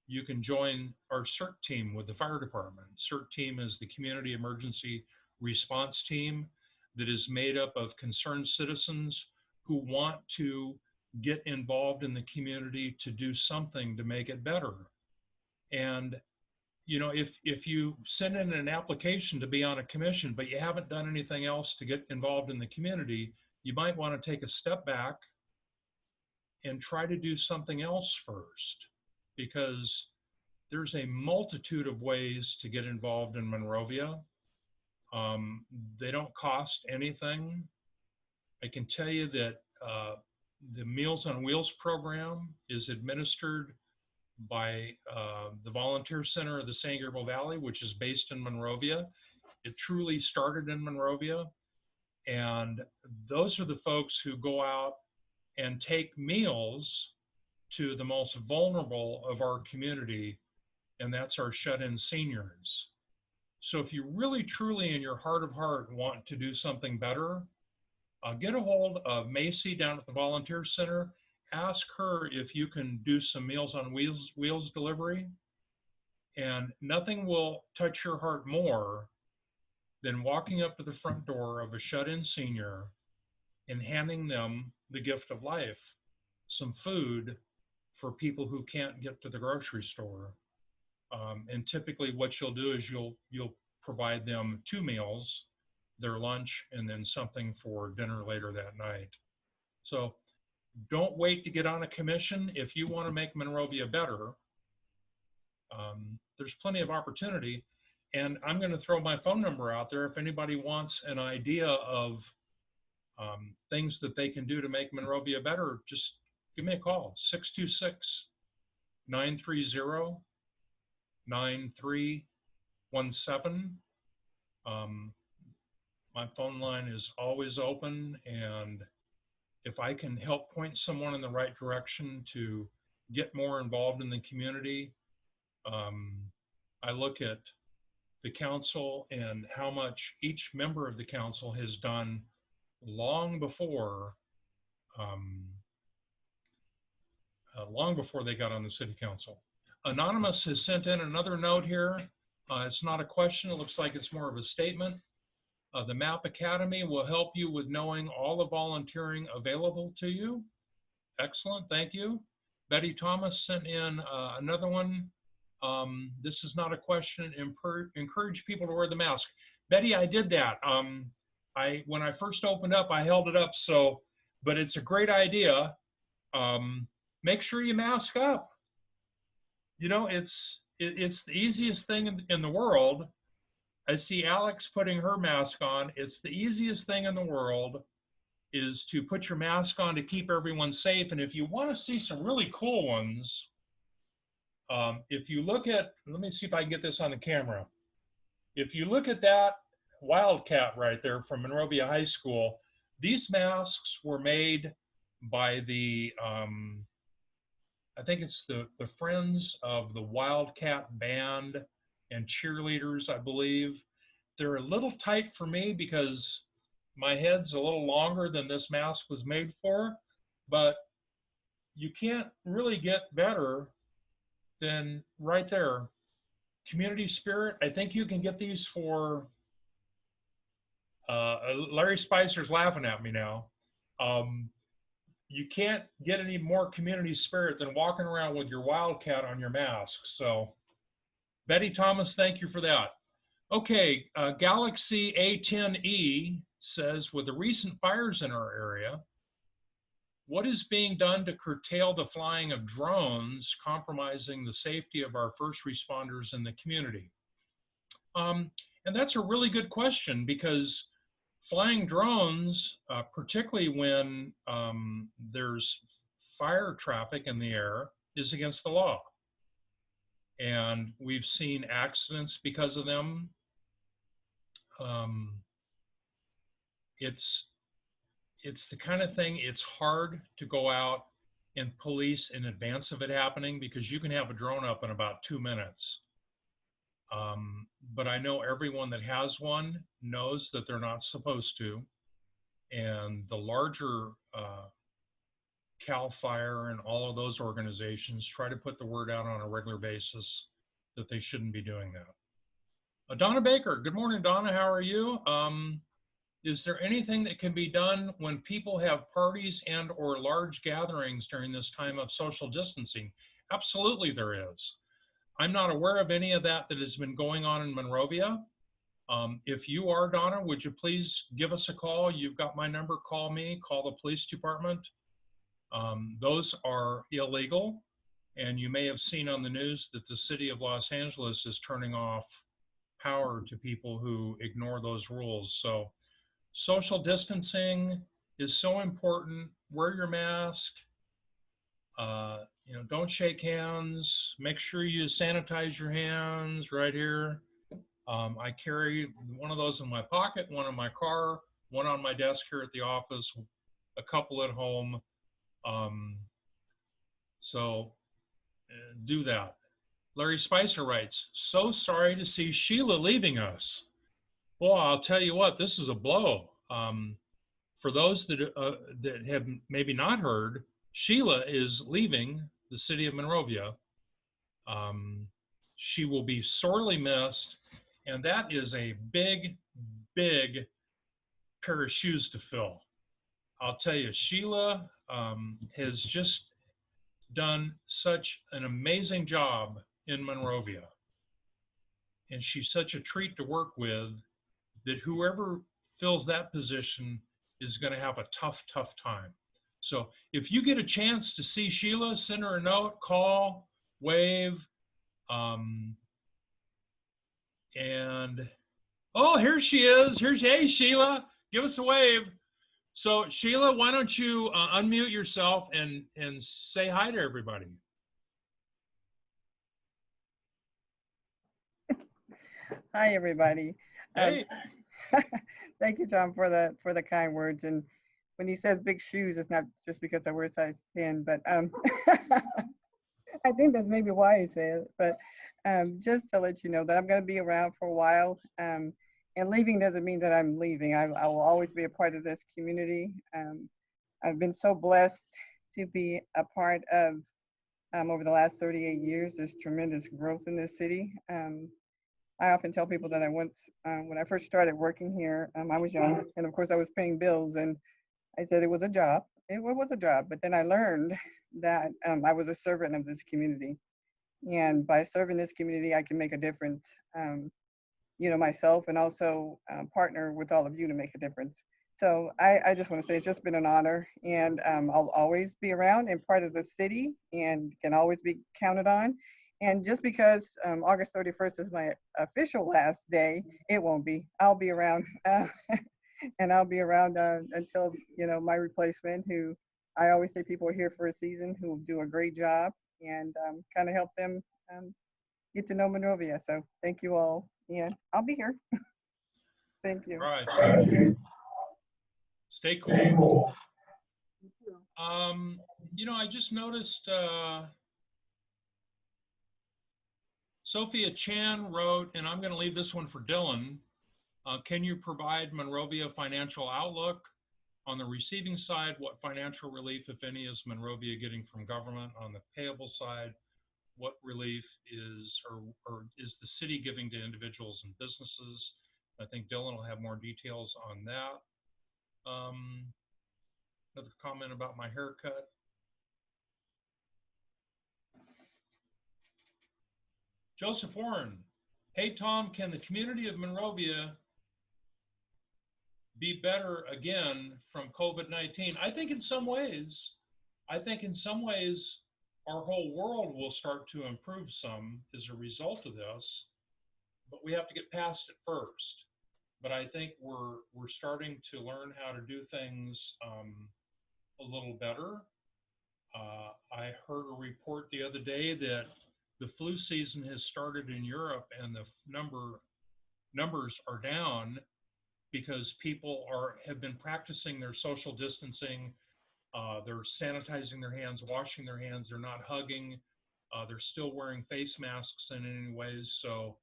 You can join our CERT team with the fire department. CERT team is the Community Emergency Response Team that is made up of concerned citizens who want to get involved in the community to do something to make it better. And you know, if you send in an application to be on a commission, but you haven't done anything else to get involved in the community, you might want to take a step back and try to do something else first, because there's a multitude of ways to get involved in Monrovia. They don't cost anything. I can tell you that the Meals on Wheels program is administered by the Volunteer Center of the San Gabriel Valley, which is based in Monrovia. It truly started in Monrovia. And those are the folks who go out and take meals to the most vulnerable of our community, and that's our shut-in seniors. So if you really, truly, in your heart of heart, want to do something better, get a hold of Macy down at the Volunteer Center. Ask her if you can do some Meals on Wheels delivery. And nothing will touch your heart more than walking up to the front door of a shut-in senior and handing them the gift of life, some food for people who can't get to the grocery store. And typically what you'll do is you'll provide them 2 meals, their lunch, and then something for dinner later that night. So don't wait to get on a commission. If you want to make Monrovia better, there's plenty of opportunity. And I'm going to throw my phone number out there. If anybody wants an idea of things that they can do to make Monrovia better, just give me a call, 626-930-9317. My phone line is always open, and if I can help point someone in the right direction to get more involved in the community, I look at the council and how much each member of the council has done long before they got on the city council. Anonymous has sent in another note here. It's not a question. It looks like it's more of a statement. The Map Academy will help you with knowing all the volunteering available to you. Excellent, thank you. Betty Thomas sent in another one. This is not a question. Encourage people to wear the mask. Betty, I did that. When I first opened up, I held it up. So, but it's a great idea. Make sure you mask up. You know, it's the easiest thing in the world. I see Alex putting her mask on. It's the easiest thing in the world is to put your mask on to keep everyone safe. And if you want to see some really cool ones, if you look at, let me see if I can get this on the camera. If you look at that Wildcat right there from Monrovia High School, these masks were made by the, I think it's the Friends of the Wildcat Band and cheerleaders, I believe. They're a little tight for me because my head's a little longer than this mask was made for, but you can't really get better than right there. Community spirit, I think you can get these for, Larry Spicer's laughing at me now. You can't get any more community spirit than walking around with your Wildcat on your mask. So Betty Thomas, thank you for that. Okay, Galaxy A10E says, with the recent fires in our area, what is being done to curtail the flying of drones, compromising the safety of our first responders in the community? And that's a really good question, because flying drones, particularly when there's fire traffic in the air, is against the law. And we've seen accidents because of them. It's the kind of thing, it's hard to go out and police in advance of it happening, because you can have a drone up in about 2 minutes. But I know everyone that has one knows that they're not supposed to. And the larger CAL FIRE and all of those organizations try to put the word out on a regular basis that they shouldn't be doing that. Donna Baker, good morning, Donna, how are you? Is there anything that can be done when people have parties and or large gatherings during this time of social distancing? Absolutely there is. I'm not aware of any of that has been going on in Monrovia. If you are, Donna, would you please give us a call? You've got my number, call me, call the police department. Those are illegal. And you may have seen on the news that the city of Los Angeles is turning off power to people who ignore those rules. So social distancing is so important. Wear your mask. Don't shake hands. Make sure you sanitize your hands right here. I carry one of those in my pocket, one in my car, one on my desk here at the office, a couple at home. So do that. Larry Spicer writes, so sorry to see Sheila leaving us. Well, I'll tell you what, this is a blow. For those that have maybe not heard, Sheila is leaving the city of Monrovia. She will be sorely missed, and that is a big, big pair of shoes to fill. I'll tell you, Sheila has just done such an amazing job in Monrovia. And she's such a treat to work with that whoever fills that position is going to have a tough, tough time. So if you get a chance to see Sheila, send her a note, call, wave. And oh, here she is. Hey, Sheila, give us a wave. So Sheila, why don't you unmute yourself and say hi to everybody. Hi, everybody. Hey. Thank you, John, for the kind words. And when he says big shoes, it's not just because I wear size 10, but I think that's maybe why he said it. But just to let you know that I'm going to be around for a while. And leaving doesn't mean that I'm leaving. I will always be a part of this community. I've been so blessed to be a part of, over the last 38 years, there's tremendous growth in this city. I often tell people that when I first started working here, I was young, and of course I was paying bills, and I said it was a job. It was a job, but then I learned that I was a servant of this community, and by serving this community, I can make a difference, myself, and also partner with all of you to make a difference. So I just want to say it's just been an honor, and I'll always be around and part of the city, and can always be counted on. And just because August 31st is my official last day, it won't be. I'll be around, and I'll be around until, my replacement, who I always say people are here for a season, who will do a great job, and kind of help them get to know Monrovia. So thank you all. Yeah, I'll be here. Thank you. All right. Stay cool. I just noticed Sophia Chan wrote, and I'm going to leave this one for Dylan. Can you provide Monrovia financial outlook? On the receiving side, what financial relief, if any, is Monrovia getting from government? On the payable side, what relief is, or is the city giving to individuals and businesses? I think Dylan will have more details on that. Another comment about my haircut. Joseph Warren, hey Tom, can the community of Monrovia be better again from COVID-19? I think in some ways, our whole world will start to improve some as a result of this, but we have to get past it first. But I think we're starting to learn how to do things a little better. I heard a report the other day that the flu season has started in Europe and the numbers are down because people have been practicing their social distancing. They're sanitizing their hands, washing their hands. They're not hugging. They're still wearing face masks in any ways. So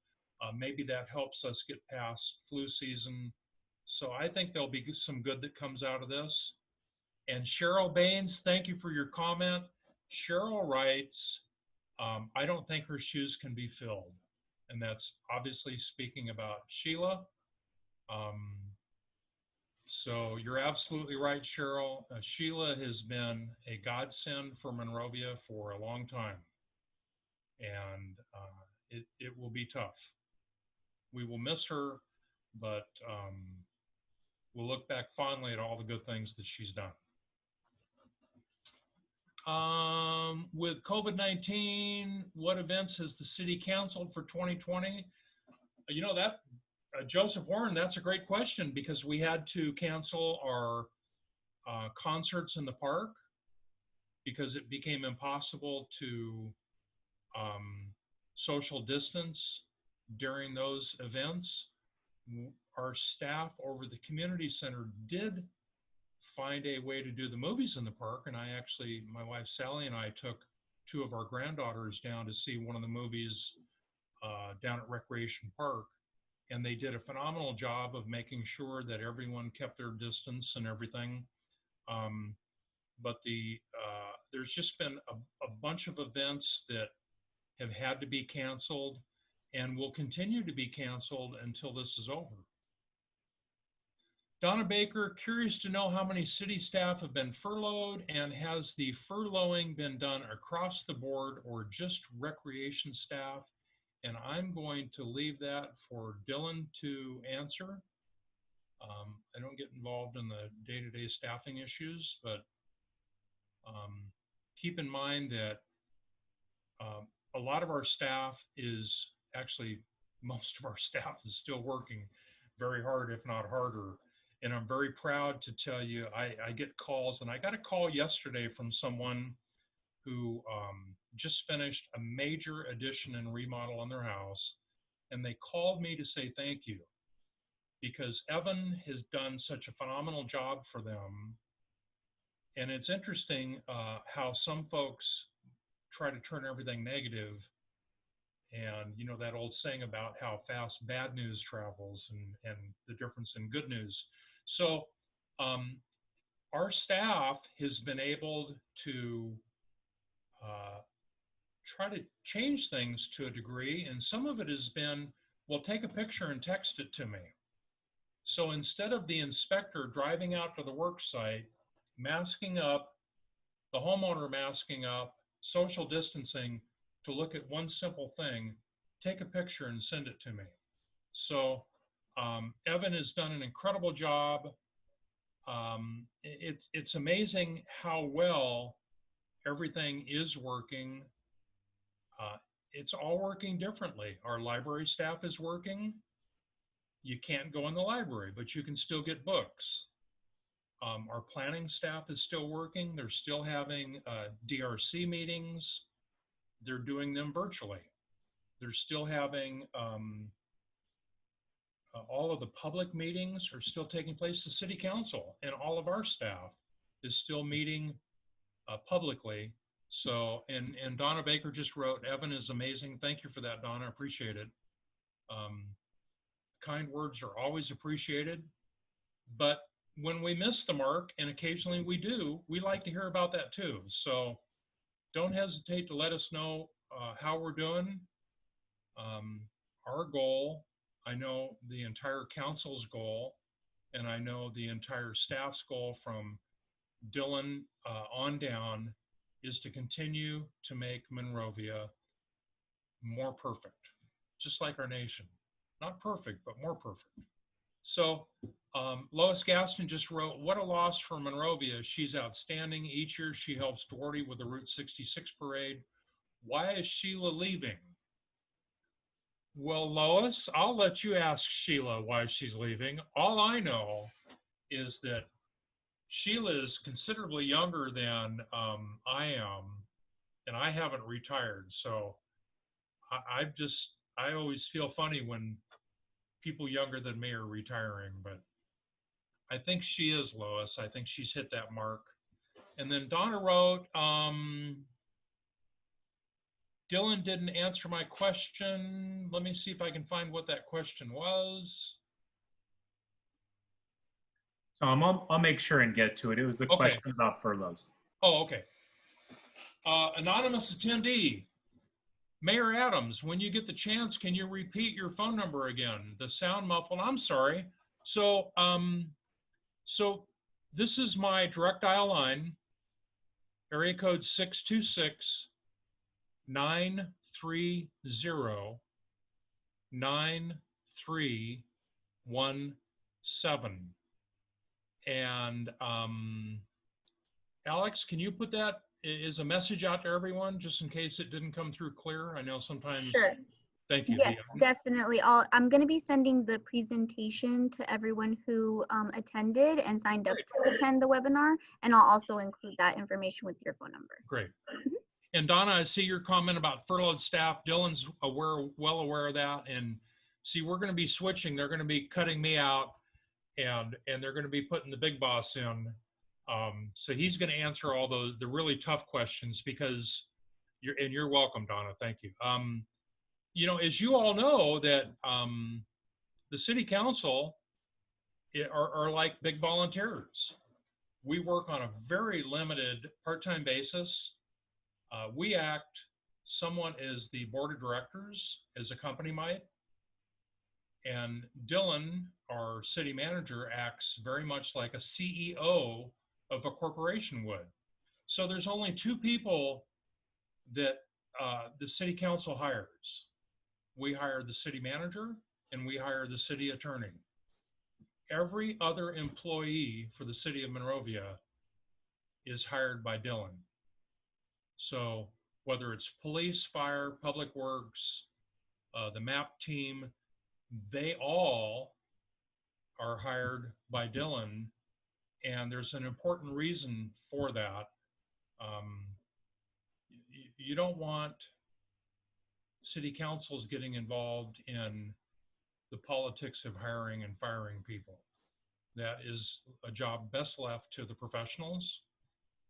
maybe that helps us get past flu season. So I think there'll be some good that comes out of this. And Cheryl Baines, thank you for your comment. Cheryl writes, I don't think her shoes can be filled. And that's obviously speaking about Sheila. So you're absolutely right, Cheryl. Sheila has been a godsend for Monrovia for a long time. And it will be tough. We will miss her, but we'll look back fondly at all the good things that she's done. With COVID-19, what events has the city canceled for 2020? You know that, Joseph Warren, that's a great question because we had to cancel our concerts in the park because it became impossible to social distance during those events. Our staff over the community center did find a way to do the movies in the park, and my wife Sally and I took two of our granddaughters down to see one of the movies down at Recreation Park, and they did a phenomenal job of making sure that everyone kept their distance and everything. But there's just been a bunch of events that have had to be canceled and will continue to be canceled until this is over. Donna Baker, curious to know how many city staff have been furloughed, and has the furloughing been done across the board or just recreation staff? And I'm going to leave that for Dylan to answer. I don't get involved in the day-to-day staffing issues, but keep in mind that a lot of our staff is actually, most of our staff is still working very hard, if not harder. And I'm very proud to tell you, I get calls, and I got a call yesterday from someone who just finished a major addition and remodel on their house. And they called me to say thank you because Evan has done such a phenomenal job for them. And it's interesting how some folks try to turn everything negative. And you know that old saying about how fast bad news travels and the difference in good news. So our staff has been able to try to change things to a degree, and some of it has been, well, take a picture and text it to me. So instead of the inspector driving out to the work site, masking up, the homeowner masking up, social distancing, to look at one simple thing, take a picture and send it to me. So Evan has done an incredible job. It's amazing how well everything is working. It's all working differently. Our library staff is working. You can't go in the library, but you can still get books. Our planning staff is still working. They're still having DRC meetings. They're doing them virtually. They're still having all of the public meetings are still taking place. The city council and all of our staff is still meeting publicly. So, and Donna Baker just wrote, Evan is amazing. Thank you for that, Donna. I appreciate it. Kind words are always appreciated. But when we miss the mark, and occasionally we do, we like to hear about that too. So don't hesitate to let us know how we're doing. Our goal, I know the entire council's goal, and I know the entire staff's goal from Dylan on down, is to continue to make Monrovia more perfect, just like our nation. Not perfect, but more perfect. So Lois Gaston just wrote, what a loss for Monrovia. She's outstanding. Each year she helps Doherty with the Route 66 parade. Why is Sheila leaving? Well, Lois, I'll let you ask Sheila why she's leaving. All I know is that Sheila is considerably younger than I am, and I haven't retired. So I always feel funny when people younger than me are retiring, but I think she is, Lois. I think she's hit that mark. And then Donna wrote, Dylan didn't answer my question. Let me see if I can find what that question was. Tom, I'll make sure and get to it. It was the Okay. question about furloughs. Oh, okay. Anonymous attendee, Mayor Adams, when you get the chance, can you repeat your phone number again? The sound muffled. I'm sorry. So, so this is my direct dial line, area code 626-930-9317. And Alex, can you put that as a message out to everyone, just in case it didn't come through clear? I know sometimes. Sure. Thank you. Yes, definitely. I'm going to be sending the presentation to everyone who attended and signed up to attend the webinar, and I'll also include that information with your phone number. Great. And Donna, I see your comment about furloughed staff. Dylan's well aware of that. And see, we're going to be switching. They're going to be cutting me out, and they're going to be putting the big boss in. So he's going to answer all the really tough questions because you're welcome, Donna. Thank you. You know, as you all know, that the city council are like big volunteers. We work on a very limited part-time basis. We act, someone is the board of directors, as a company might, and Dylan, our city manager, acts very much like a CEO of a corporation would. So there's only two people that the city council hires. We hire the city manager and we hire the city attorney. Every other employee for the city of Monrovia is hired by Dylan. So whether it's police, fire, public works, the Map team, they all are hired by Dylan. And there's an important reason for that. You don't want city councils getting involved in the politics of hiring and firing people. That is a job best left to the professionals,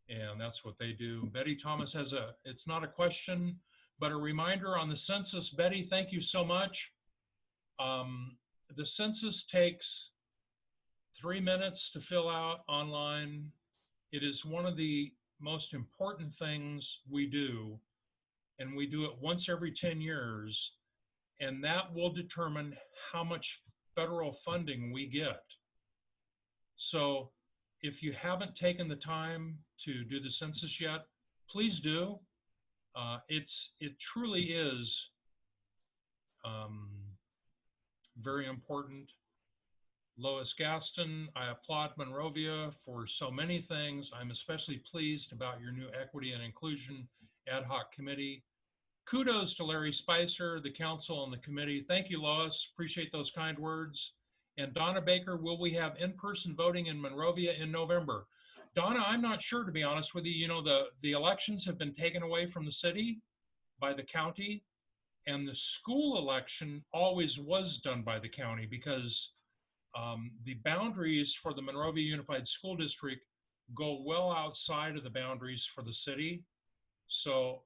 and that's what they do. Betty Thomas has it's not a question, but a reminder on the census. Betty, thank you so much. The census takes 3 minutes to fill out online. It is one of the most important things we do, and we do it once every 10 years, and that will determine how much federal funding we get. So if you haven't taken the time to do the census yet, please do. It truly is very important. Lois Gaston, I applaud Monrovia for so many things. I'm especially pleased about your new equity and inclusion ad hoc committee. Kudos to Larry Spicer, the council, and the committee. Thank you, Lois. Appreciate those kind words. And Donna Baker, will we have in-person voting in Monrovia in November? Donna, I'm not sure, to be honest with you. You know, the elections have been taken away from the city by the county, and the school election always was done by the county because the boundaries for the Monrovia Unified School District go well outside of the boundaries for the city. So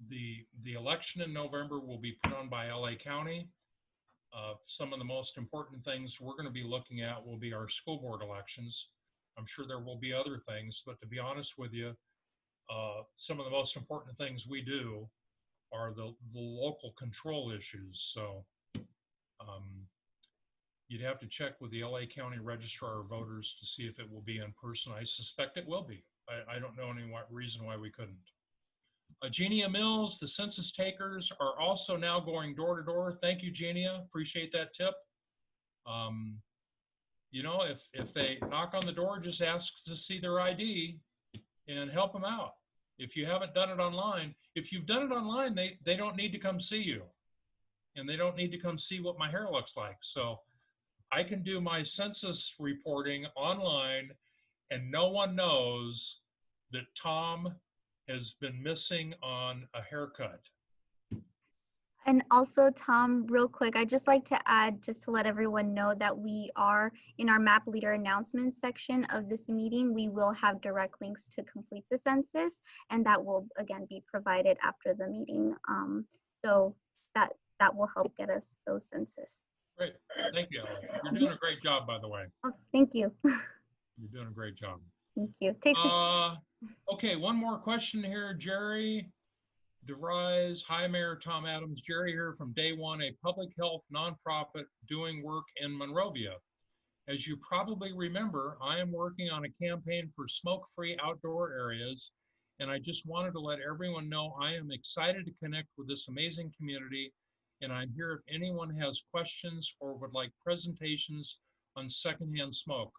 the election in November will be put on by LA County. Some of the most important things we're going to be looking at will be our school board elections. I'm sure there will be other things, but to be honest with you, some of the most important things we do are the local control issues. So you'd have to check with the LA County Registrar of Voters to see if it will be in person. I suspect it will be. I don't know any reason why we couldn't. Genia Mills, the census takers are also now going door to door. Thank you, Genia. Appreciate that tip. You know, if they knock on the door, just ask to see their ID and help them out. If you haven't done it online, if you've done it online, they don't need to come see you, and they don't need to come see what my hair looks like. So I can do my census reporting online, and no one knows that Tom has been missing on a haircut. And also, Tom, real quick, I'd just like to add, just to let everyone know that we are in our Map Leader announcements section of this meeting. We will have direct links to complete the census, and that will again be provided after the meeting. So that will help get us those census. Great, thank you, Ellen. You're doing a great job, by the way. Oh, thank you. You're doing a great job. Thank you. Takes okay, one more question here, Jerry DeVries. Hi, Mayor Tom Adams. Jerry here from Day One, a public health nonprofit doing work in Monrovia. As you probably remember, I am working on a campaign for smoke-free outdoor areas, and I just wanted to let everyone know I am excited to connect with this amazing community, and I'm here if anyone has questions or would like presentations on secondhand smoke.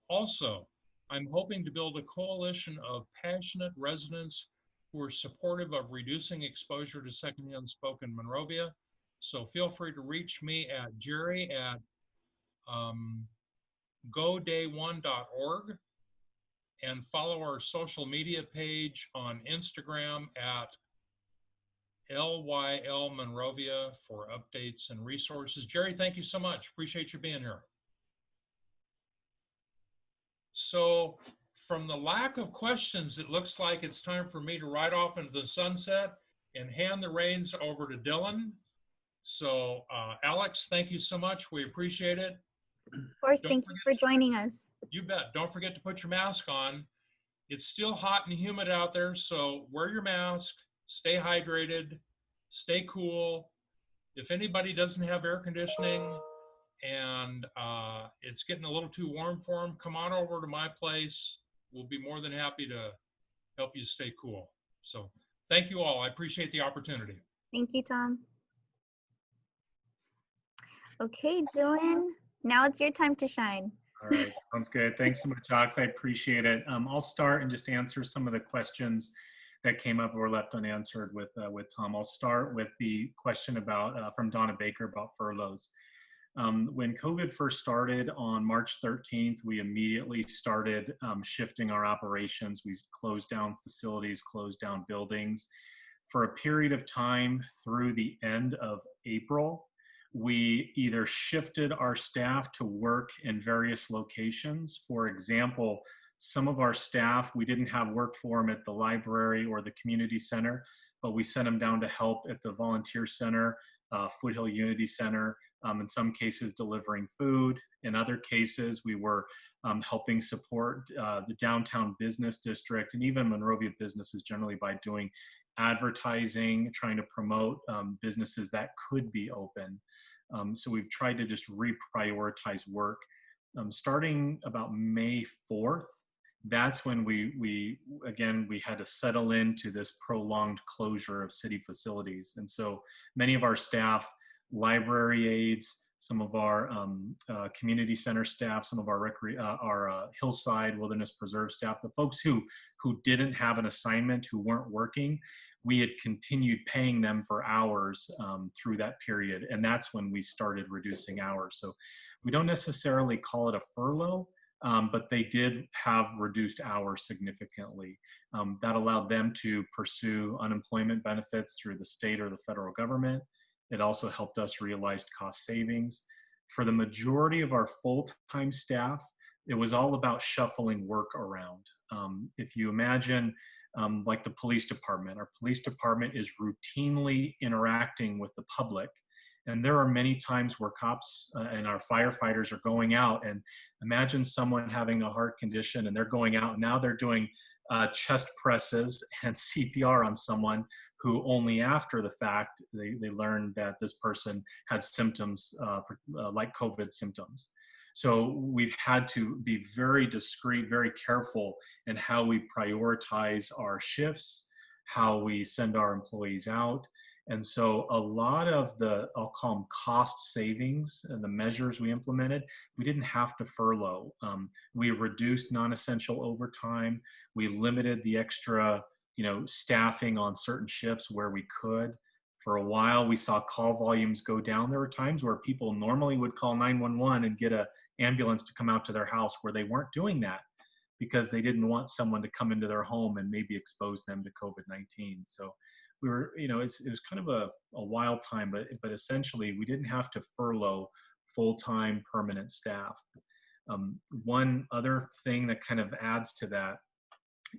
Also, I'm hoping to build a coalition of passionate residents who are supportive of reducing exposure to secondhand smoke in Monrovia. So feel free to reach me at Jerry at goday1.org and follow our social media page on Instagram at LYL Monrovia for updates and resources. Jerry, thank you so much. Appreciate you being here. So from the lack of questions, it looks like it's time for me to ride off into the sunset and hand the reins over to Dylan. So Alex, thank you so much. We appreciate it. Of course, thank you for joining us. You bet. Don't forget to put your mask on. It's still hot and humid out there, so wear your mask, stay hydrated, stay cool. If anybody doesn't have air conditioning and it's getting a little too warm for them, come on over to my place. We'll be more than happy to help you stay cool. So thank you all. I appreciate the opportunity. Thank you, Tom. Okay, Dylan, now it's your time to shine. All right, sounds good. Thanks so much, Ox. I appreciate it. I'll start and just answer some of the questions that came up or left unanswered with Tom. I'll start with the question about from Donna Baker about furloughs. When COVID first started on March 13th, we immediately started shifting our operations. We closed down facilities, closed down buildings. For a period of time through the end of April, we either shifted our staff to work in various locations. For example, some of our staff, we didn't have work for them at the library or the community center, but we sent them down to help at the volunteer center, Foothill Unity Center, in some cases delivering food. In other cases, we were helping support the downtown business district and even Monrovia businesses generally by doing advertising, trying to promote businesses that could be open. So we've tried to just reprioritize work. Starting about May 4th, that's when we had to settle into this prolonged closure of city facilities. And so many of our staff, library aides, some of our community center staff, some of our Hillside Wilderness Preserve staff, the folks who didn't have an assignment, who weren't working, we had continued paying them for hours through that period. And that's when we started reducing hours. So we don't necessarily call it a furlough, but they did have reduced hours significantly. That allowed them to pursue unemployment benefits through the state or the federal government. It also helped us realize cost savings. For the majority of our full-time staff, it was all about shuffling work around. If you imagine like the police department, our police department is routinely interacting with the public. And there are many times where cops and our firefighters are going out, and imagine someone having a heart condition and they're going out and now they're doing chest presses and CPR on someone who only after the fact, they learned that this person had symptoms like COVID symptoms. So we've had to be very discreet, very careful in how we prioritize our shifts, how we send our employees out. And so a lot of the, I'll call them cost savings and the measures we implemented, we didn't have to furlough. We reduced non-essential overtime. We limited the extra, staffing on certain shifts where we could. For a while, we saw call volumes go down. There were times where people normally would call 911 and get an ambulance to come out to their house, where they weren't doing that because they didn't want someone to come into their home and maybe expose them to COVID-19. So we were, it was kind of a wild time, but essentially we didn't have to furlough full-time permanent staff. One other thing that kind of adds to that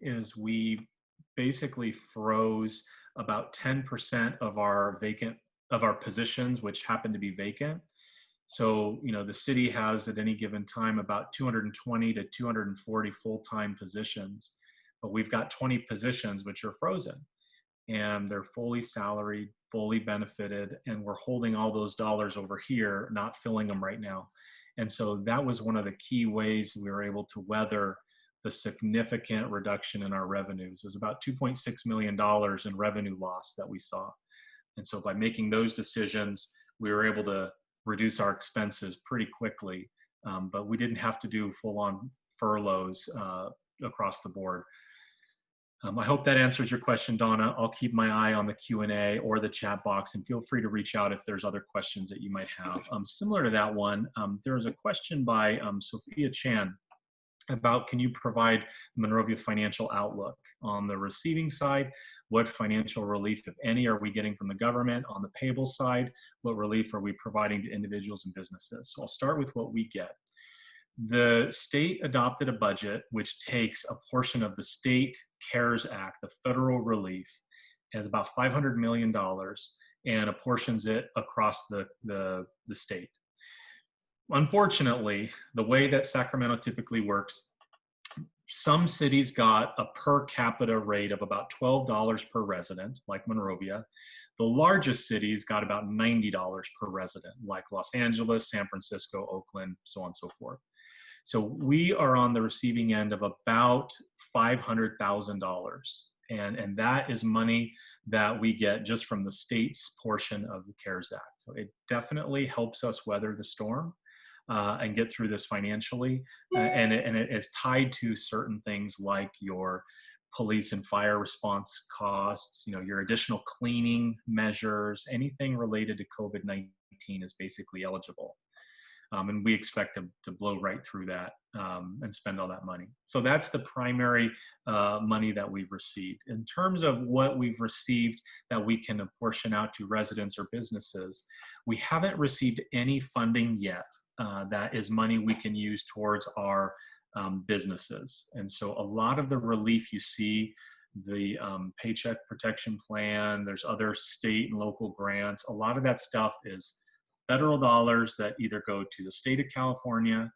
is we basically froze about 10% of our positions, which happened to be vacant. So, the city has at any given time about 220 to 240 full-time positions, but we've got 20 positions which are frozen, and they're fully salaried, fully benefited, and we're holding all those dollars over here, not filling them right now. And so that was one of the key ways we were able to weather the significant reduction in our revenues. It was about $2.6 million in revenue loss that we saw. And so by making those decisions, we were able to reduce our expenses pretty quickly, but we didn't have to do full-on furloughs across the board. I hope that answers your question, Donna. I'll keep my eye on the Q&A or the chat box, and feel free to reach out if there's other questions that you might have. Similar to that one, there was a question by Sophia Chan about, can you provide the Monrovia financial outlook? On the receiving side, what financial relief, if any, are we getting from the government? On the payable side, what relief are we providing to individuals and businesses? So I'll start with what we get. The state adopted a budget which takes a portion of the state CARES Act, the federal relief, as about $500 million, and apportions it across the state. Unfortunately, the way that Sacramento typically works, some cities got a per capita rate of about $12 per resident, like Monrovia. The largest cities got about $90 per resident, like Los Angeles, San Francisco, Oakland, so on and so forth. So we are on the receiving end of about $500,000. And that is money that we get just from the state's portion of the CARES Act. So it definitely helps us weather the storm and get through this financially. And it is tied to certain things like your police and fire response costs, your additional cleaning measures, anything related to COVID-19 is basically eligible. And we expect to blow right through that and spend all that money. So that's the primary money that we've received. In terms of what we've received that we can apportion out to residents or businesses, we haven't received any funding yet. That is money we can use towards our businesses. And so a lot of the relief you see, the Paycheck Protection Plan, there's other state and local grants, a lot of that stuff is federal dollars that either go to the state of California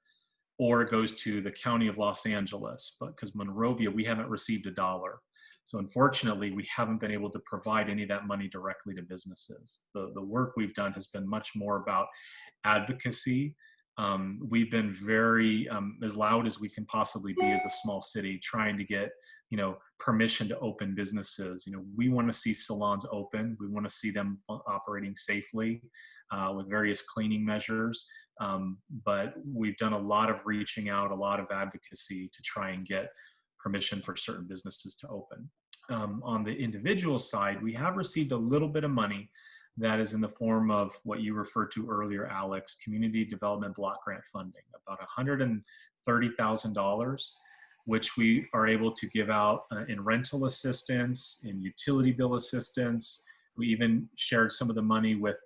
or it goes to the county of Los Angeles. But because Monrovia, we haven't received a dollar. So unfortunately, we haven't been able to provide any of that money directly to businesses. The work we've done has been much more about advocacy. We've been very, as loud as we can possibly be as a small city, trying to get, permission to open businesses. We want to see salons open. We want to see them operating safely with various cleaning measures. But we've done a lot of reaching out, a lot of advocacy to try and get permission for certain businesses to open. On the individual side, we have received a little bit of money that is in the form of what you referred to earlier, Alex, Community Development Block Grant funding, about $130,000, which we are able to give out in rental assistance, in utility bill assistance. We even shared some of the money with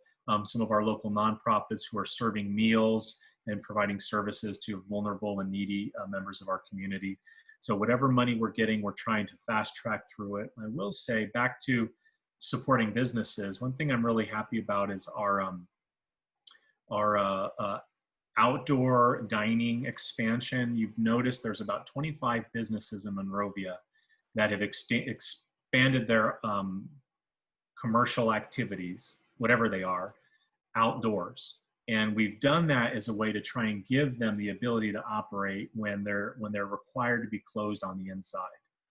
some of our local nonprofits who are serving meals and providing services to vulnerable and needy members of our community. So whatever money we're getting, we're trying to fast track through it. I will say, back to supporting businesses, one thing I'm really happy about is our outdoor dining expansion. You've noticed there's about 25 businesses in Monrovia that have expanded their commercial activities, whatever they are, outdoors. And we've done that as a way to try and give them the ability to operate when they're required to be closed on the inside.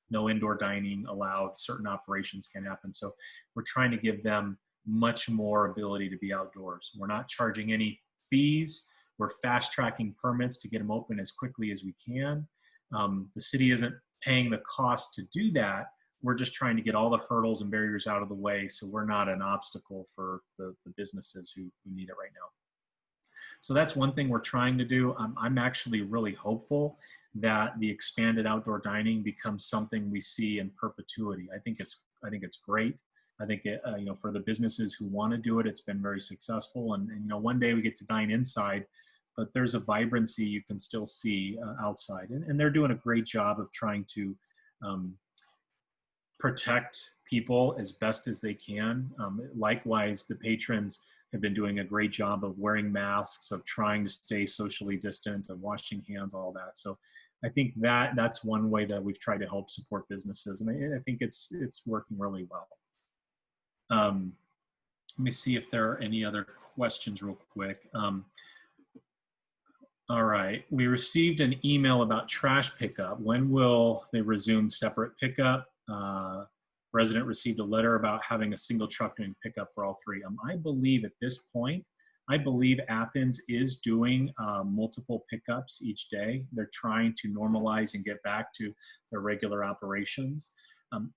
no indoor dining allowed, certain operations can happen. So we're trying to give them much more ability to be outdoors. We're not charging any fees. We're fast tracking permits to get them open as quickly as we can. The city isn't paying the cost to do that. We're just trying to get all the hurdles and barriers out of the way so we're not an obstacle for the businesses who need it right now. So that's one thing we're trying to do. I'm actually really hopeful that the expanded outdoor dining becomes something we see in perpetuity. I think it's great. I think it, for the businesses who want to do it, it's been very successful. And one day we get to dine inside, but there's a vibrancy you can still see outside. And they're doing a great job of trying to protect people as best as they can. Likewise, the patrons have been doing a great job of wearing masks, of trying to stay socially distant, of washing hands, all that. So I think that's one way that we've tried to help support businesses. And I think it's working really well. Let me see if there are any other questions real quick. All right, we received an email about trash pickup. When will they resume separate pickup? Resident received a letter about having a single truck doing pickup for all three. I believe at this point, Athens is doing multiple pickups each day. They're trying to normalize and get back to their regular operations.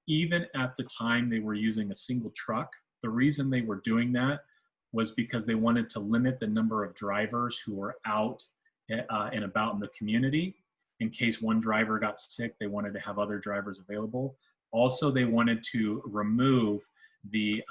Even at the time they were using a single truck, the reason they were doing that was because they wanted to limit the number of drivers who were out and about in the community. In case one driver got sick, they wanted to have other drivers available. Also, they wanted to remove the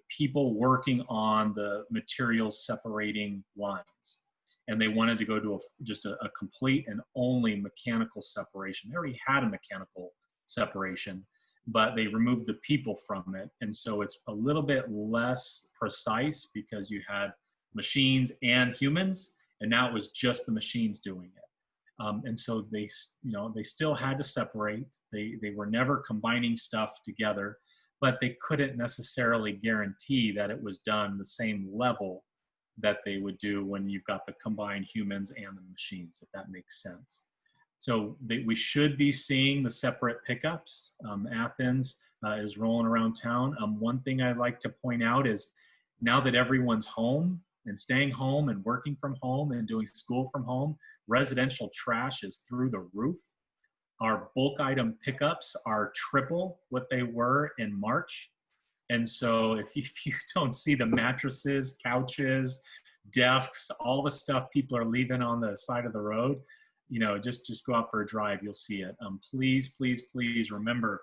people working on the materials separating lines. And they wanted to go to just a complete and only mechanical separation. They already had a mechanical separation, but they removed the people from it. And so it's a little bit less precise because you had machines and humans, and now it was just the machines doing it. And so they still had to separate. They were never combining stuff together, but they couldn't necessarily guarantee that it was done the same level that they would do when you've got the combined humans and the machines, if that makes sense. So we should be seeing the separate pickups. Athens is rolling around town. One thing I'd like to point out is now that everyone's home and staying home and working from home and doing school from home, residential trash is through the roof. Our bulk item pickups are triple what they were in March. And so if you don't see the mattresses, couches, desks, all the stuff people are leaving on the side of the road, just go out for a drive, you'll see it. Please, please, please remember,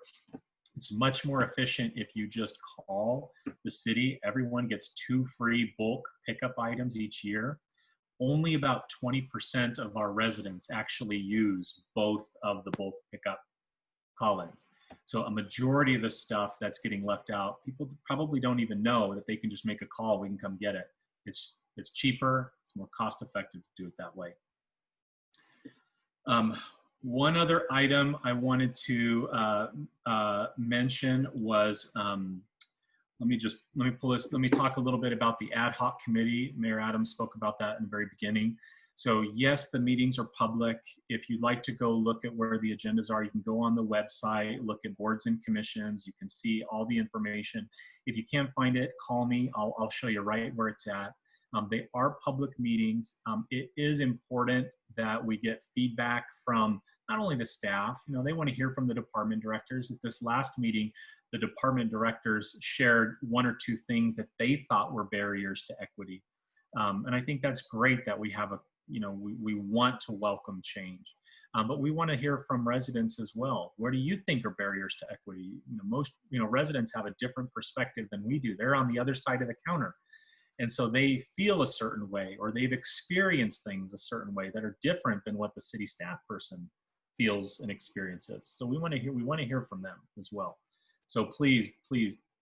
it's much more efficient if you just call the city. Everyone gets 2 free bulk pickup items each year. Only about 20% of our residents actually use both of the bulk pickup call-ins. So a majority of the stuff that's getting left out, people probably don't even know that they can just make a call, we can come get it. It's cheaper, it's more cost-effective to do it that way. One other item I wanted to mention was, let me talk a little bit about the ad hoc committee. Mayor Adams spoke about that in the very beginning. So yes, the meetings are public. If you'd like to go look at where the agendas are, you can go on the website, look at boards and commissions. You can see all the information. If you can't find it, call me. I'll show you right where it's at. They are public meetings. It is important that we get feedback from not only the staff, they want to hear from the department directors. At this last meeting, the department directors shared 1 or 2 things that they thought were barriers to equity. And I think that's great that we have we want to welcome change. But we want to hear from residents as well. Where do you think are barriers to equity? Most residents have a different perspective than we do. They're on the other side of the counter. And so they feel a certain way, or they've experienced things a certain way that are different than what the city staff person feels and experiences. So we want to hear from them as well. So please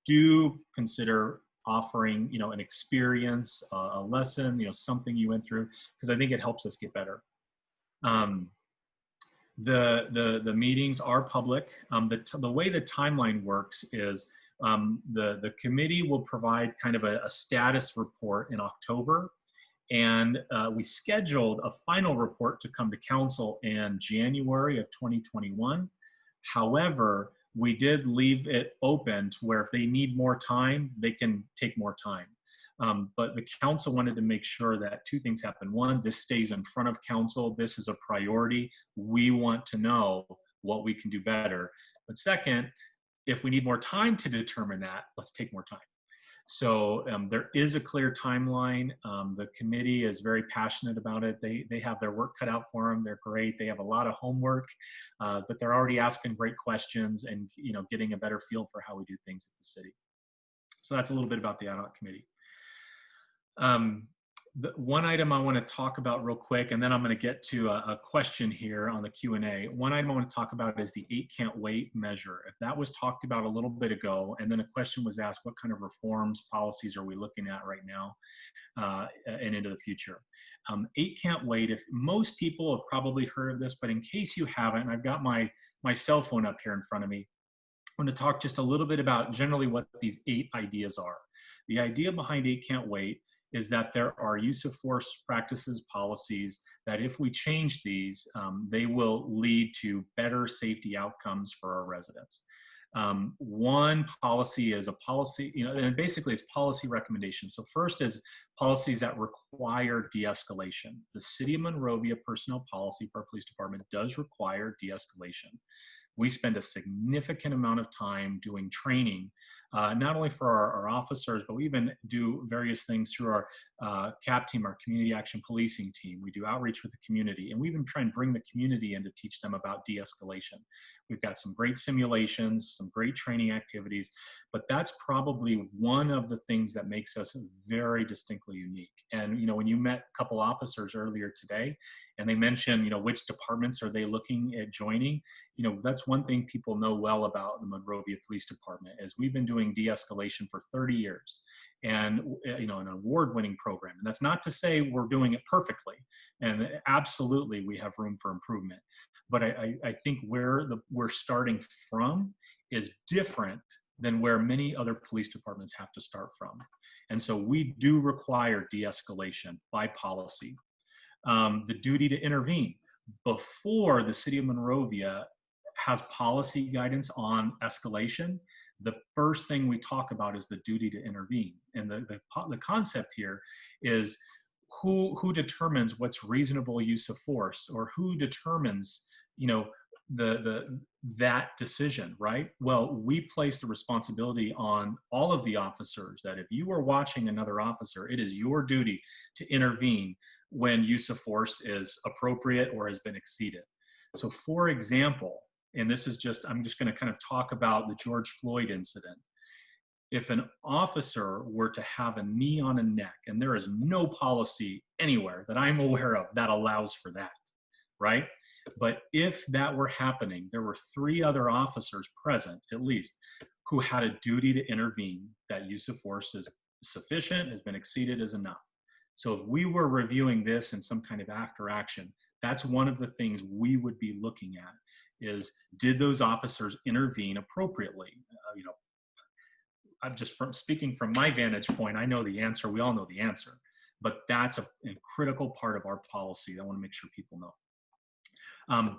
do consider offering, an experience, a lesson, something you went through, because I think it helps us get better. The meetings are public. The way the timeline works is the committee will provide kind of a status report in October, and we scheduled a final report to come to council in January of 2021. However, we did leave it open to where if they need more time, they can take more time. But the council wanted to make sure that two things happen. One, this stays in front of council. This is a priority. We want to know what we can do better. But second, if we need more time to determine that, let's take more time. So there is a clear timeline. The committee is very passionate about it. They have their work cut out for them. They're great. They have a lot of homework, but they're already asking great questions and getting a better feel for how we do things at the city. So that's a little bit about the ad hoc committee. The one item I want to talk about real quick, and then I'm going to get to a question here on the Q&A. One item I want to talk about is the 8 can't wait measure. If that was talked about a little bit ago, and then a question was asked, what kind of reforms, policies are we looking at right now and into the future? 8 can't wait. If most people have probably heard of this, but in case you haven't, I've got my cell phone up here in front of me. I want to talk just a little bit about generally what these 8 ideas are. The idea behind 8 can't wait is that there are use of force practices, policies, that if we change these, they will lead to better safety outcomes for our residents. One policy is a policy, and basically it's policy recommendations. So first is policies that require de-escalation. The City of Monrovia personnel policy for our police department does require de-escalation. We spend a significant amount of time doing training, not only for our officers, but we even do various things through our CAP team, our community action policing team. We do outreach with the community, and we even try and bring the community in to teach them about de-escalation. We've got some great simulations, some great training activities, but that's probably one of the things that makes us very distinctly unique. And when you met a couple officers earlier today, and they mentioned, which departments are they looking at joining, that's one thing people know well about the Monrovia Police Department is we've been doing de-escalation for 30 years and, an award-winning program. And that's not to say we're doing it perfectly. And absolutely, we have room for improvement. But I think where we're starting from is different than where many other police departments have to start from. And so we do require de-escalation by policy. The duty to intervene. Before the City of Monrovia has policy guidance on escalation, the first thing we talk about is the duty to intervene. And the concept here is who determines what's reasonable use of force, or who determines, that decision, right? Well, we place the responsibility on all of the officers that if you are watching another officer, it is your duty to intervene when use of force is appropriate or has been exceeded. So for example, and this is I'm just going to kind of talk about the George Floyd incident. If an officer were to have a knee on a neck, and there is no policy anywhere that I'm aware of that allows for that, right? But if that were happening, there were 3 other officers present, at least, who had a duty to intervene. That use of force is sufficient, has been exceeded, is enough. So if we were reviewing this in some kind of after action, that's one of the things we would be looking at is, did those officers intervene appropriately? I'm just speaking from my vantage point, I know the answer, we all know the answer, but that's a critical part of our policy. I want to make sure people know.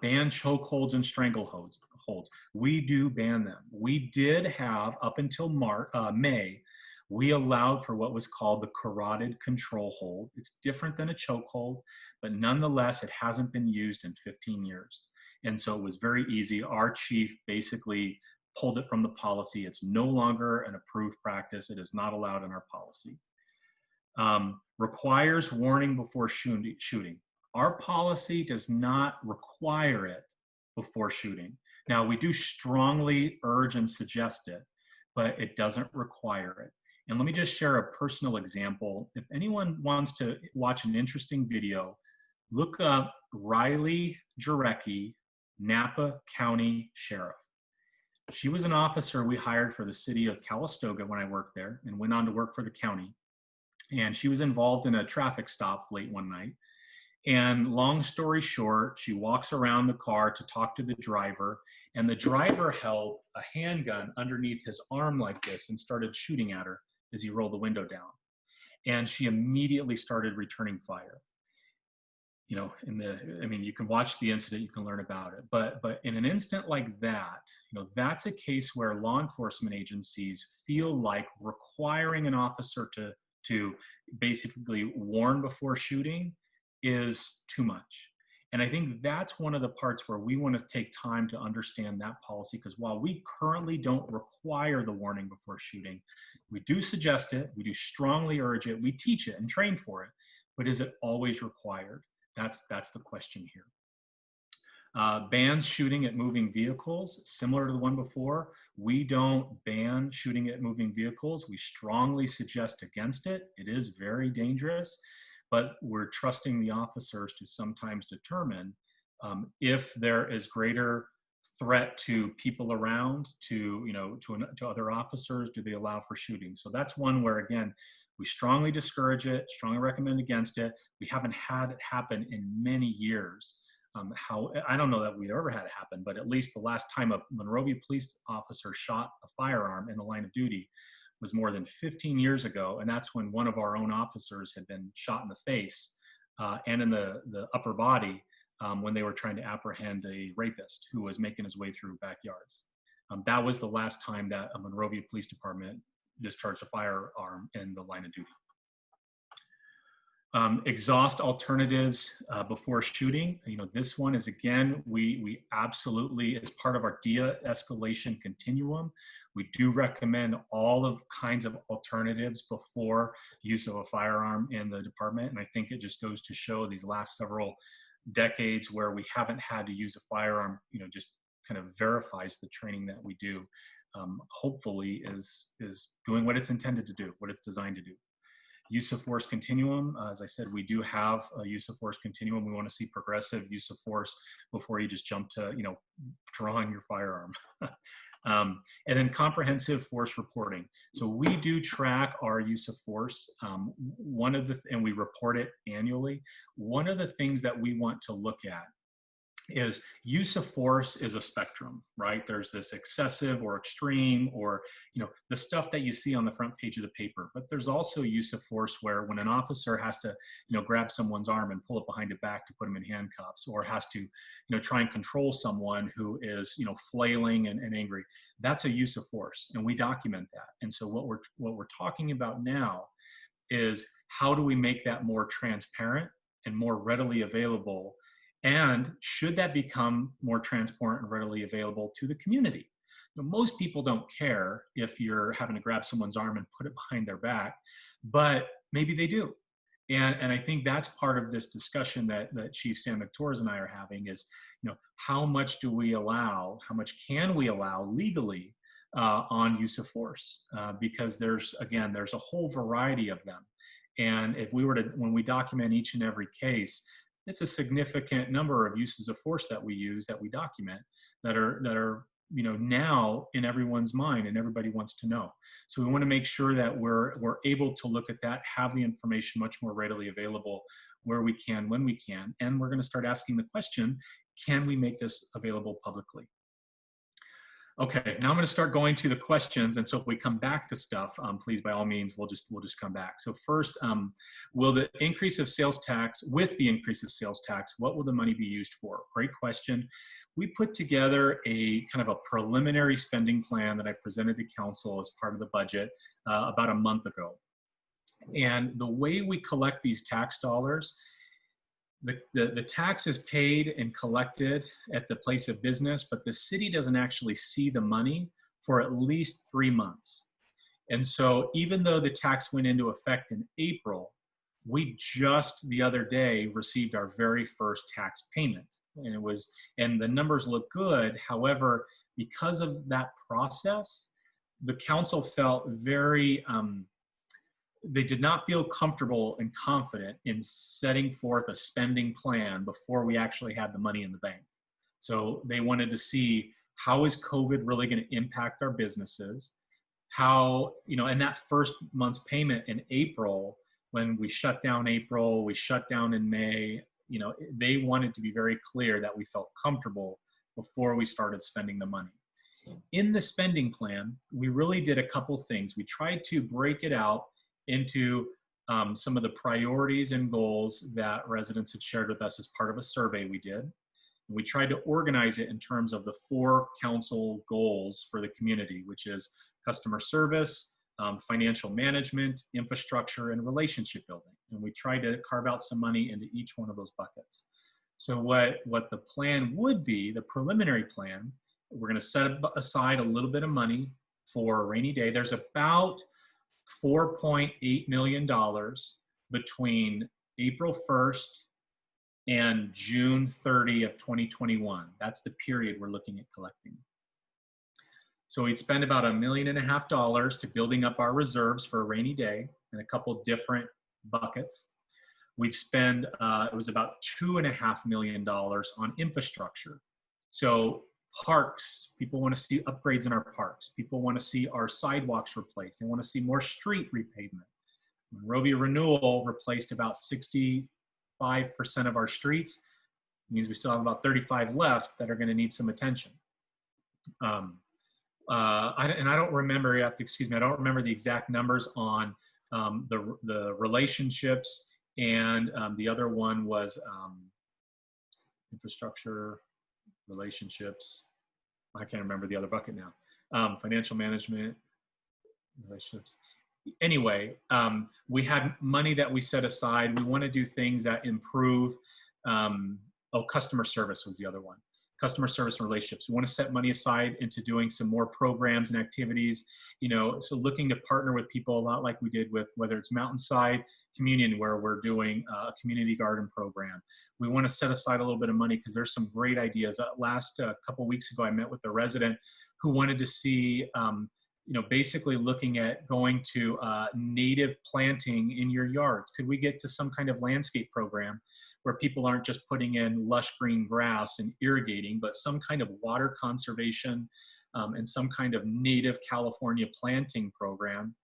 Ban chokeholds and strangleholds. We do ban them. We did have, up until May, we allowed for what was called the carotid control hold. It's different than a chokehold, but nonetheless, it hasn't been used in 15 years. And so it was very easy. Our chief basically pulled it from the policy. It's no longer an approved practice. It is not allowed in our policy. Requires warning before shooting. Our policy does not require it before shooting. Now, we do strongly urge and suggest it, but it doesn't require it. And let me just share a personal example. If anyone wants to watch an interesting video, look up Riley Jarecki, Napa County Sheriff. She was an officer we hired for the city of Calistoga when I worked there and went on to work for the county. And she was involved in a traffic stop late one night. And long story short, she walks around the car to talk to the driver, and the driver held a handgun underneath his arm like this and started shooting at her as he rolled the window down. And she immediately started returning fire. you know, I mean, you can watch the incident, you can learn about it, but in an incident like that, you know, that's a case where law enforcement agencies feel like requiring an officer to basically warn before shooting is too much. And I think that's one of the parts where we want to take time to understand that policy, because while we currently don't require the warning before shooting, we do suggest it, we do strongly urge it, we teach it and train for it, but is it always required? That's the question here. Bans shooting at moving vehicles, similar to the one before. We don't ban shooting at moving vehicles. We strongly suggest against it. It is very dangerous, but we're trusting the officers to sometimes determine if there is greater threat to people around, to, you know, to other officers, do they allow for shooting? So that's one where, again, we strongly discourage it, strongly recommend against it. We haven't had it happen in many years. I don't know that we've ever had it happen, but at least the last time a Monrovia police officer shot a firearm in the line of duty was more than 15 years ago. And that's when one of our own officers had been shot in the face and in the upper body when they were trying to apprehend a rapist who was making his way through backyards. That was the last time that a Monrovia Police Department discharged a firearm in the line of duty. Exhaust alternatives before shooting. You know, this one is, again, we absolutely, as part of our de-escalation continuum, we do recommend all of kinds of alternatives before use of a firearm in the department. And I think it just goes to show these last several decades where we haven't had to use a firearm, you know, just kind of verifies the training that we do. Hopefully is doing what it's intended to do, what it's designed to do. Use of force continuum, as I said, we do have a use of force continuum. We want to see progressive use of force before you just jump to, you know, drawing your firearm. And then comprehensive force reporting. So we do track our use of force. And we report it annually. One of the things that we want to look at is use of force is a spectrum, right? There's this excessive or extreme, or, you know, the stuff that you see on the front page of the paper, but there's also use of force where when an officer has to, you know, grab someone's arm and pull it behind the back to put him in handcuffs, or has to, you know, try and control someone who is, you know, flailing and angry. That's a use of force, and we document that. And so what we're talking about now is how do we make that more transparent and more readily available. And should that become more transparent and readily available to the community? Now, most people don't care if you're having to grab someone's arm and put it behind their back, but maybe they do. And I think that's part of this discussion that Chief Sam McTorres and I are having is, you know, how much do we allow, how much can we allow legally on use of force? Because there's a whole variety of them. And if we were to, when we document each and every case, it's a significant number of uses of force that we use, that we document, that are you know, now in everyone's mind and everybody wants to know. So we want to make sure that we're able to look at that, have the information much more readily available where we can, when we can, and we're going to start asking the question, can we make this available publicly? Okay, now I'm going to start going to the questions, and so if we come back to stuff, please, by all means, we'll just come back. So first, will the increase of sales tax, with the increase of sales tax, what will the money be used for? Great question. We put together a kind of a preliminary spending plan that I presented to council as part of the budget about a month ago. And the way we collect these tax dollars, the tax is paid and collected at the place of business, but the city doesn't actually see the money for at least 3 months. And so even though the tax went into effect in April, we just the other day received our very first tax payment. And the numbers look good. However, because of that process, the council felt very, they did not feel comfortable and confident in setting forth a spending plan before we actually had the money in the bank. So they wanted to see, how is COVID really going to impact our businesses? How, you know, and that first month's payment in April, when we shut down April, we shut down in May, you know, they wanted to be very clear that we felt comfortable before we started spending the money. In the spending plan, we really did a couple things. We tried to break it out into some of the priorities and goals that residents had shared with us as part of a survey we did. We tried to organize it in terms of the 4 council goals for the community, which is customer service, financial management, infrastructure, and relationship building. And we tried to carve out some money into each one of those buckets. So what the plan would be, the preliminary plan, we're going to set aside a little bit of money for a rainy day. There's about $4.8 million between April 1st and June 30 of 2021. That's the period we're looking at collecting. So we'd spend about $1.5 million to building up our reserves for a rainy day in a couple different buckets. We'd spend, it was about $2.5 million on infrastructure. So parks, people want to see upgrades in our parks. People want to see our sidewalks replaced. They want to see more street repavement. Monrovia Renewal replaced about 65% of our streets. It means we still have about 35 left that are going to need some attention. And I don't remember, you have to excuse me, I don't remember the exact numbers on the relationships, and the other one was infrastructure, relationships. I can't remember the other bucket now. Financial management, relationships. Anyway, we had money that we set aside. We want to do things that improve, customer service was the other one. Customer service and relationships. We want to set money aside into doing some more programs and activities, so looking to partner with people a lot like we did with, whether it's Mountainside Communion, where we're doing a community garden program. We want to set aside a little bit of money because there's some great ideas. Last couple weeks ago, I met with a resident who wanted to see, basically looking at going to native planting in your yards. Could we get to some kind of landscape program where people aren't just putting in lush green grass and irrigating, but some kind of water conservation and some kind of native California planting program?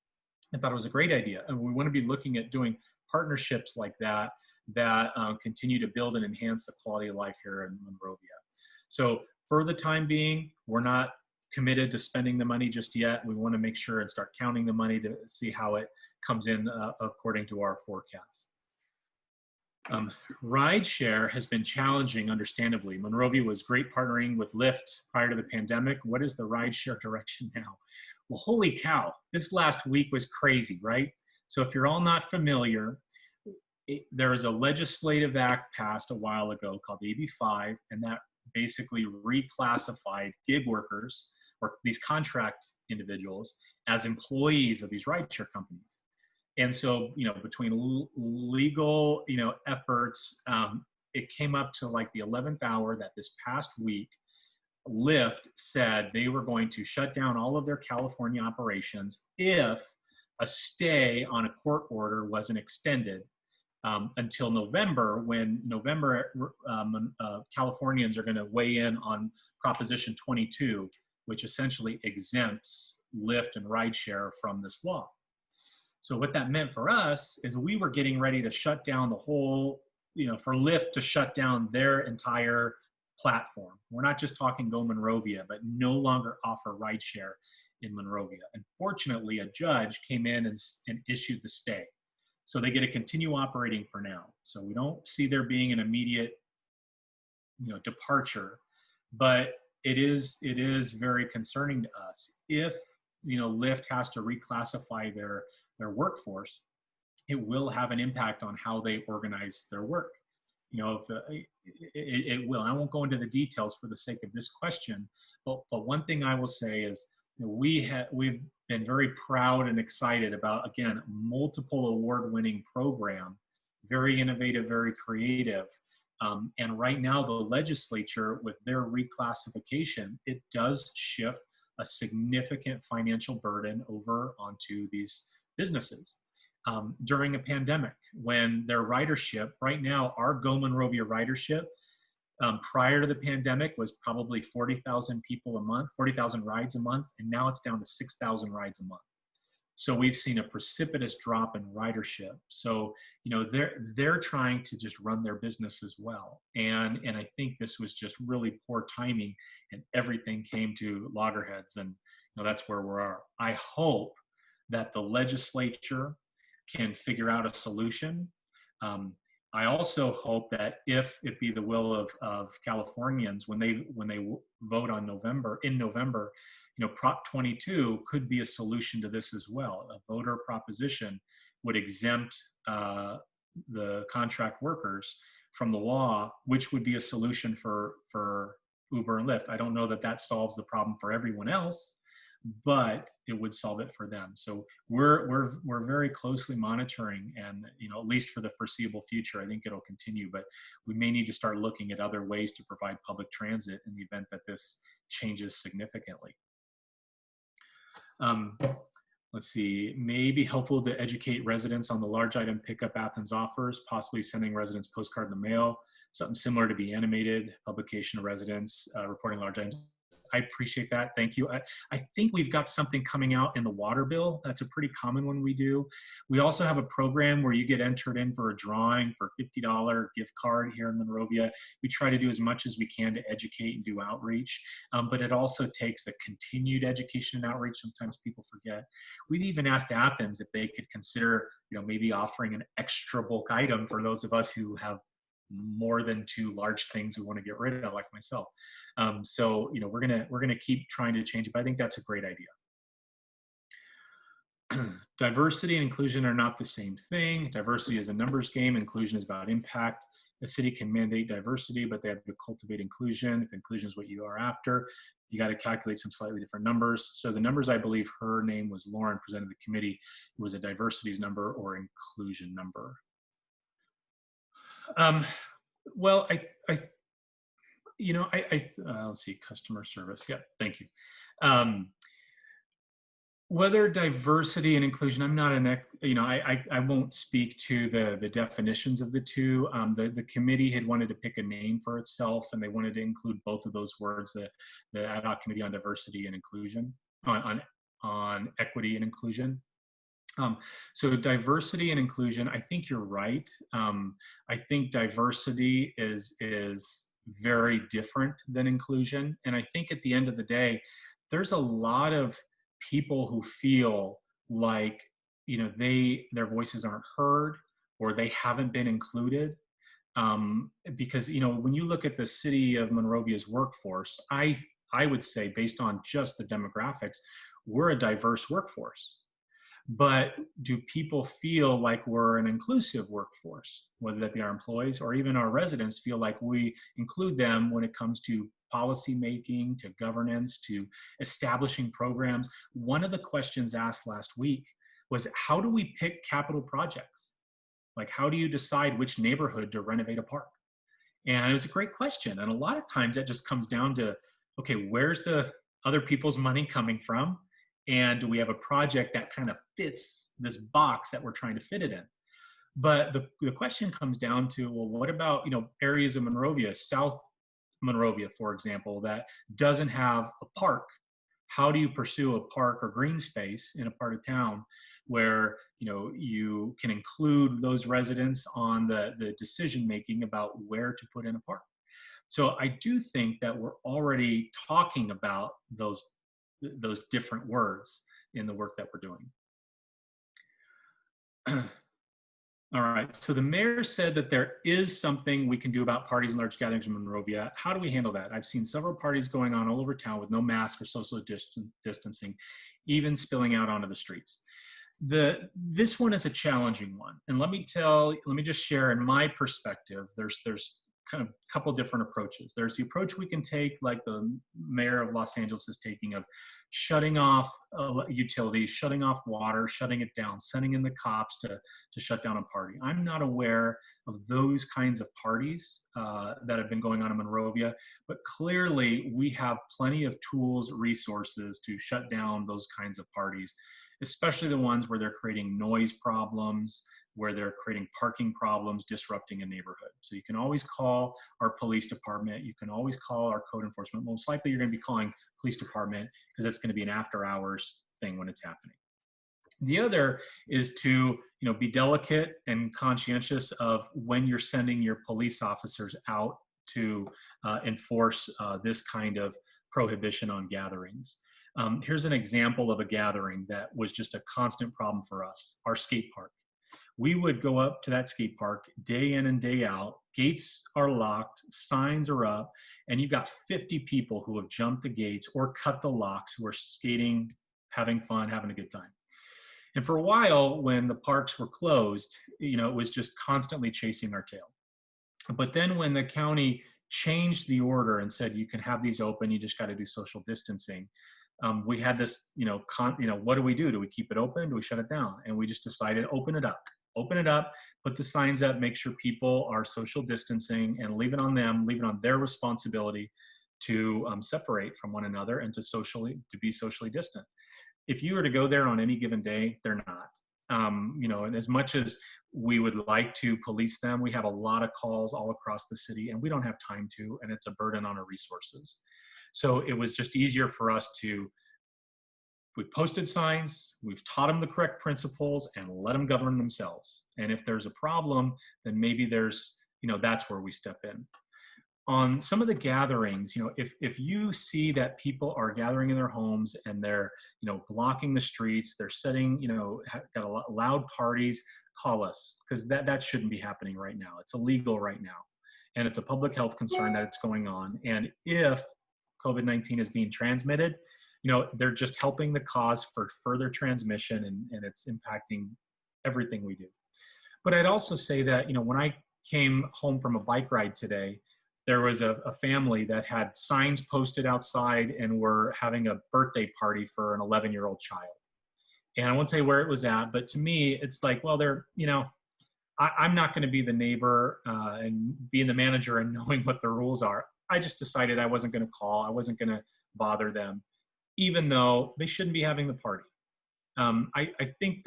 I thought it was a great idea. And we want to be looking at doing partnerships like that continue to build and enhance the quality of life here in Monrovia. So for the time being, we're not committed to spending the money just yet. We want to make sure and start counting the money to see how it comes in according to our forecast. Rideshare has been challenging, understandably. Monrovia was great partnering with Lyft prior to the pandemic. What is the rideshare direction now? Well, holy cow, this last week was crazy, right? So if you're all not familiar, there was a legislative act passed a while ago called AB5, and that basically reclassified gig workers or these contract individuals as employees of these rideshare companies. And so, between legal, efforts, it came up to like the 11th hour that this past week, Lyft said they were going to shut down all of their California operations if a stay on a court order wasn't extended until November, when Californians are going to weigh in on Proposition 22, which essentially exempts Lyft and rideshare from this law. So what that meant for us is we were getting ready to shut down the whole, for Lyft to shut down their entire platform. We're not just talking Go Monrovia, but no longer offer rideshare in Monrovia. Unfortunately, a judge came in and issued the stay. So they get to continue operating for now. So we don't see there being an immediate, departure, but it is very concerning to us. If, Lyft has to reclassify their workforce, it will have an impact on how they organize their work. It will. I won't go into the details for the sake of this question, but one thing I will say is we've been very proud and excited about, again, multiple award-winning program, very innovative, very creative. And right now the legislature, with their reclassification, it does shift a significant financial burden over onto these businesses. During a pandemic, when their ridership, right now, our Go Monrovia ridership, prior to the pandemic was probably 40,000 people a month, 40,000 rides a month, and now it's down to 6,000 rides a month. So we've seen a precipitous drop in ridership. So, they're trying to just run their business as well. And I think this was just really poor timing, and everything came to loggerheads, and that's where we are. I hope that the legislature can figure out a solution. I also hope that if it be the will of Californians, when they vote on in November, Prop 22 could be a solution to this as well. A voter proposition would exempt the contract workers from the law, which would be a solution for Uber and Lyft. I don't know that that solves the problem for everyone else, but it would solve it for them. So we're very closely monitoring, and at least for the foreseeable future, I think it'll continue, but we may need to start looking at other ways to provide public transit in the event that this changes significantly. Let's see, may be helpful to educate residents on the large item pickup Athens offers, possibly sending residents postcard in the mail, something similar to be animated, publication of residents, reporting large items. I appreciate that. Thank you. I think we've got something coming out in the water bill. That's a pretty common one we do. We also have a program where you get entered in for a drawing for a $50 gift card here in Monrovia. We try to do as much as we can to educate and do outreach, but it also takes a continued education and outreach. Sometimes people forget. We've even asked Athens if they could consider, maybe offering an extra bulk item for those of us who have more than 2 large things we want to get rid of, like myself. So we're gonna keep trying to change it, but I think that's a great idea. Diversity and inclusion are not the same thing. Diversity is a numbers game. Inclusion is about impact. A city can mandate diversity, but they have to cultivate inclusion. If inclusion is what you are after, you got to calculate some slightly different numbers. So the numbers, I believe her name was Lauren, presented to the committee, it was a diversities number or inclusion number. Well, let's see, customer service. Yeah, thank you. Whether diversity and inclusion, I'm not I won't speak to the definitions of the two. The committee had wanted to pick a name for itself, and they wanted to include both of those words, the ad hoc committee on diversity and inclusion, on equity and inclusion. So diversity and inclusion, I think you're right. I think diversity is very different than inclusion. And I think at the end of the day, there's a lot of people who feel like, their voices aren't heard or they haven't been included. Because, when you look at the city of Monrovia's workforce, I would say based on just the demographics, we're a diverse workforce. But do people feel like we're an inclusive workforce, whether that be our employees or even our residents feel like we include them when it comes to policy making, to governance, to establishing programs? One of the questions asked last week was, how do we pick capital projects? Like, how do you decide which neighborhood to renovate a park? And it was a great question. And a lot of times that just comes down to, okay, where's the other people's money coming from? And do we have a project that kind of fits this box that we're trying to fit it in? But the question comes down to, well, what about, areas of Monrovia, South Monrovia, for example, that doesn't have a park? How do you pursue a park or green space in a part of town where, you can include those residents on the decision-making about where to put in a park? So I do think that we're already talking about those different words in the work that we're doing. All right, so the mayor said that there is something we can do about parties and large gatherings in Monrovia. How do we handle that? I've seen several parties going on all over town with no mask or social distancing, even spilling out onto the streets. This one is a challenging one. And let me just share in my perspective, there's kind of a couple different approaches. There's the approach we can take, like the mayor of Los Angeles is taking, of shutting off utilities, shutting off water, shutting it down, sending in the cops to shut down a party. I'm not aware of those kinds of parties that have been going on in Monrovia, but clearly we have plenty of tools, resources to shut down those kinds of parties, especially the ones where they're creating noise problems, where they're creating parking problems, disrupting a neighborhood. So you can always call our police department. You can always call our code enforcement. Most likely you're gonna be calling police department because it's gonna be an after hours thing when it's happening. The other is to be delicate and conscientious of when you're sending your police officers out to enforce this kind of prohibition on gatherings. Here's an example of a gathering that was just a constant problem for us, our skate park. We would go up to that skate park day in and day out. Gates are locked, signs are up, and you've got 50 people who have jumped the gates or cut the locks, who are skating, having fun, having a good time. And for a while, when the parks were closed, it was just constantly chasing our tail. But then when the county changed the order and said, you can have these open, you just got to do social distancing, we had this, what do we do? Do we keep it open? Do we shut it down? And we just decided, open it up, put the signs up, make sure people are social distancing, and leave it on them, leave it on their responsibility to separate from one another and to be socially distant. If you were to go there on any given day, they're not. And as much as we would like to police them, we have a lot of calls all across the city, and we don't have time to, and it's a burden on our resources. So it was just easier for us we posted signs, we've taught them the correct principles, and let them govern themselves. And if there's a problem, then maybe that's where we step in. On some of the gatherings, if you see that people are gathering in their homes and they're, blocking the streets, they're setting, got a lot loud parties, call us, because that shouldn't be happening right now. It's illegal right now. And it's a public health concern that it's going on. And if COVID-19 is being transmitted, they're just helping the cause for further transmission, and it's impacting everything we do. But I'd also say that, when I came home from a bike ride today, there was a family that had signs posted outside and were having a birthday party for an 11-year-old child. And I won't tell you where it was at, but to me, it's like, well, I'm not going to be the neighbor and being the manager and knowing what the rules are. I just decided I wasn't going to call. I wasn't going to bother them, even though they shouldn't be having the party. I think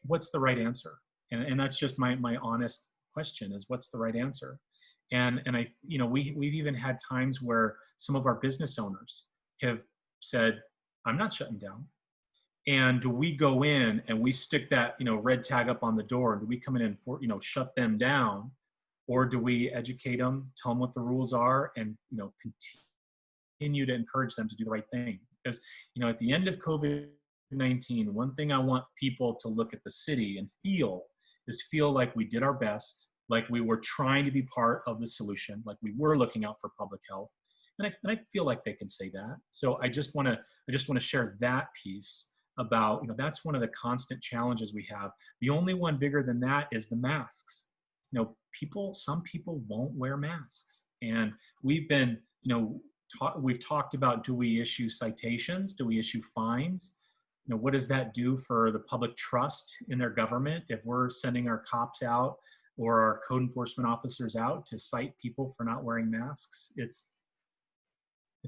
what's the right answer? And that's just my honest question, is what's the right answer? And we've even had times where some of our business owners have said, I'm not shutting down. And do we go in and we stick that, red tag up on the door? Do we come in and shut them down? Or do we educate them, tell them what the rules are, and, continue to encourage them to do the right thing? Because, at the end of COVID-19, one thing I want people to look at the city and feel like we did our best, like we were trying to be part of the solution, like we were looking out for public health. And I feel like they can say that. So I just want to share that piece about, that's one of the constant challenges we have. The only one bigger than that is the masks. Some people won't wear masks. And we've been, we've talked about, do we issue citations? Do we issue fines? What does that do for the public trust in their government if we're sending our cops out or our code enforcement officers out to cite people for not wearing masks? It's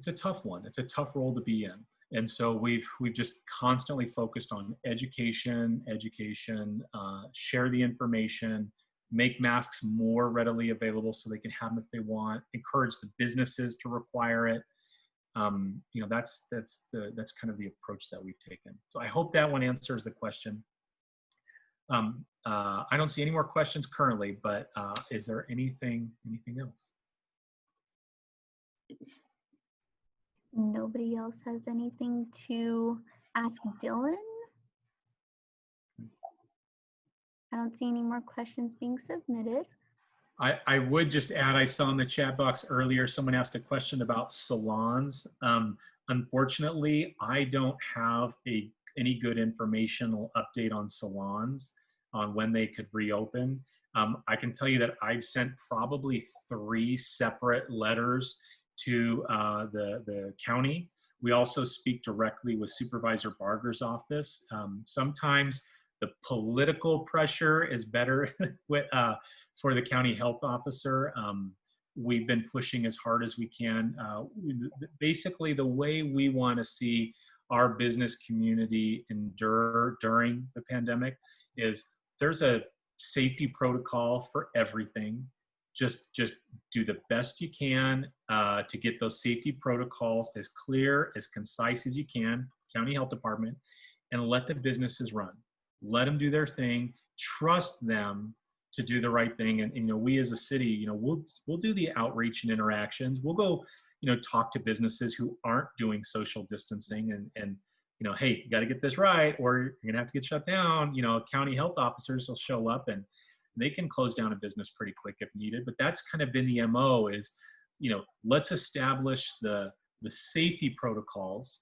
a tough one. It's a tough role to be in. And so we've just constantly focused on education, share the information, make masks more readily available so they can have them if they want, encourage the businesses to require it. That's kind of the approach that we've taken. So I hope that one answers the question. I don't see any more questions currently, but is there anything else? Nobody else has anything to ask Dylan? I don't see any more questions being submitted. I would just add, I saw in the chat box earlier, someone asked a question about salons. Unfortunately, I don't have any good informational update on salons on when they could reopen. I can tell you that I've sent probably 3 separate letters to the county. We also speak directly with Supervisor Barger's office. Sometimes the political pressure is better for the county health officer. We've been pushing as hard as we can. Basically, the way we want to see our business community endure during the pandemic is there's a safety protocol for everything. Just do the best you can to get those safety protocols as clear, as concise as you can, county health department, and let the businesses run. Let them do their thing. Trust them to do the right thing. And we as a city, we'll do the outreach and interactions. We'll go, talk to businesses who aren't doing social distancing and hey, you got to get this right, or you're going to have to get shut down. County health officers will show up and they can close down a business pretty quick if needed. But that's kind of been the MO is, let's establish the safety protocols,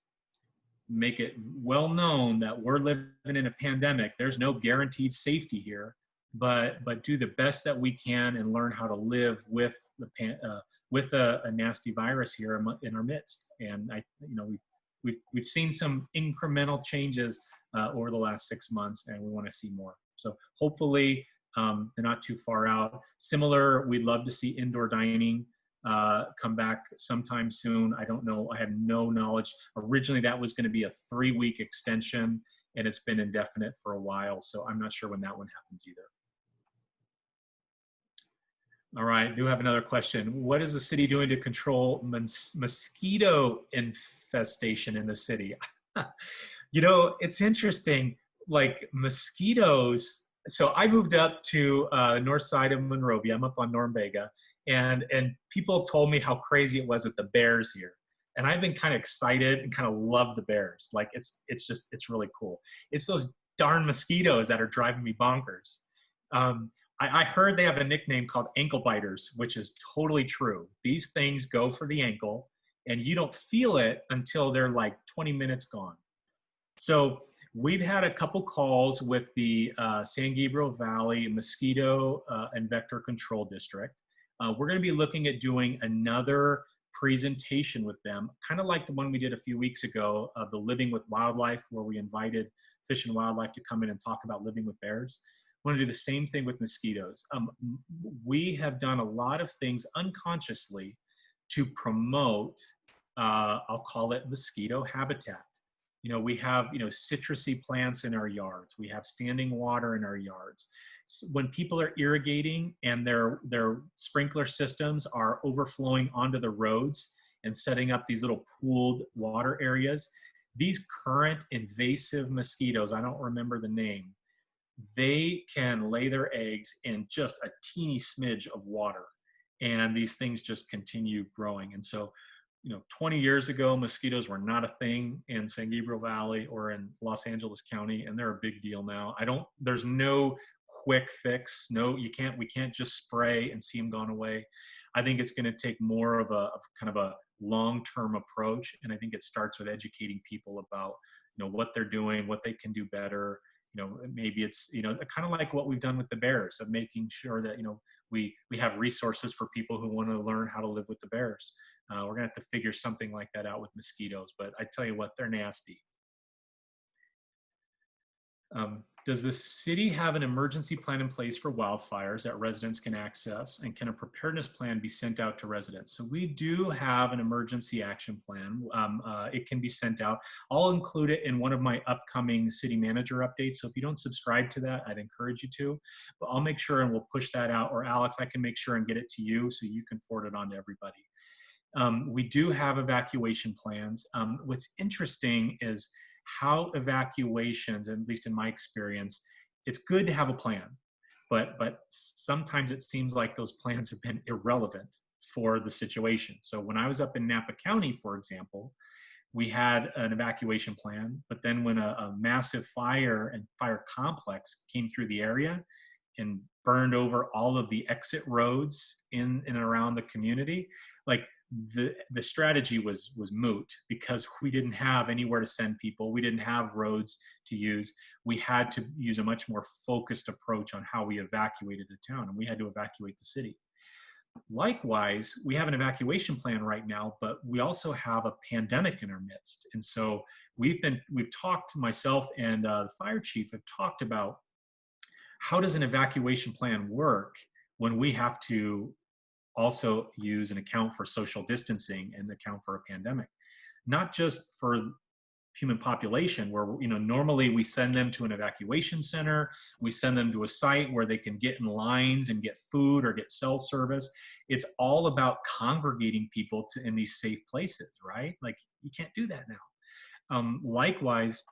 make it well known that we're living in a pandemic. There's no guaranteed safety here, but do the best that we can and learn how to live with a nasty virus here in our midst. And we've seen some incremental changes over the last 6 months, and we want to see more. So hopefully they're not too far out. Similar, we'd love to see indoor dining come back sometime soon. I don't know. I have no knowledge. Originally, that was going to be a 3-week extension, and it's been indefinite for a while. So I'm not sure when that one happens either. All right, I do have another question. What is the city doing to control mosquito infestation in the city? It's interesting, like mosquitoes. So I moved up to north side of Monrovia. I'm up on Normbega, and people told me how crazy it was with the bears here. And I've been kind of excited and kind of love the bears. Like it's really cool. It's those darn mosquitoes that are driving me bonkers. I heard they have a nickname called ankle biters, which is totally true. These things go for the ankle and you don't feel it until they're like 20 minutes gone. So we've had a couple calls with the San Gabriel Valley Mosquito and Vector Control District. We're going to be looking at doing another presentation with them, kind of like the one we did a few weeks ago of the Living with Wildlife, where we invited Fish and Wildlife to come in and talk about living with bears. We want to do the same thing with mosquitoes. We have done a lot of things unconsciously to promote, I'll call it mosquito habitat. We have, citrusy plants in our yards. We have standing water in our yards. When people are irrigating and their sprinkler systems are overflowing onto the roads and setting up these little pooled water areas, these current invasive mosquitoes, I don't remember the name, they can lay their eggs in just a teeny smidge of water. And these things just continue growing. And so, 20 years ago, mosquitoes were not a thing in San Gabriel Valley or in Los Angeles County, and they're a big deal now. There's no quick fix. No, we can't just spray and see them gone away. I think it's going to take more of a kind of a long-term approach. And I think it starts with educating people about, what they're doing, what they can do better. Maybe it's, kind of like what we've done with the bears, of making sure that, we have resources for people who want to learn how to live with the bears. We're going to have to figure something like that out with mosquitoes, but I tell you what, they're nasty. Does the city have an emergency plan in place for wildfires that residents can access, and can a preparedness plan be sent out to residents? So we do have an emergency action plan. It can be sent out. I'll include it in one of my upcoming city manager updates. So if you don't subscribe to that, I'd encourage you to, but I'll make sure and we'll push that out, or Alex, I can make sure and get it to you so you can forward it on to everybody. We do have evacuation plans. What's interesting is how evacuations, at least in my experience, it's good to have a plan, but sometimes it seems like those plans have been irrelevant for the situation. So when I was up in Napa County, for example, we had an evacuation plan, but then when a massive fire and fire complex came through the area and burned over all of the exit roads in and around the community, like the strategy was moot, because we didn't have anywhere to send people. We didn't have roads to use. We had to use a much more focused approach on how we evacuated the town, and we had to evacuate the city. Likewise, we have an evacuation plan right now, but we also have a pandemic in our midst. And so we've talked, myself and the fire chief have talked about how does an evacuation plan work when we have to also use and account for social distancing and account for a pandemic, not just for human population, where normally we send them to an evacuation center, we send them to a site where they can get in lines and get food or get cell service. It's all about congregating people in these safe places, right? Like, you can't do that now. Likewise,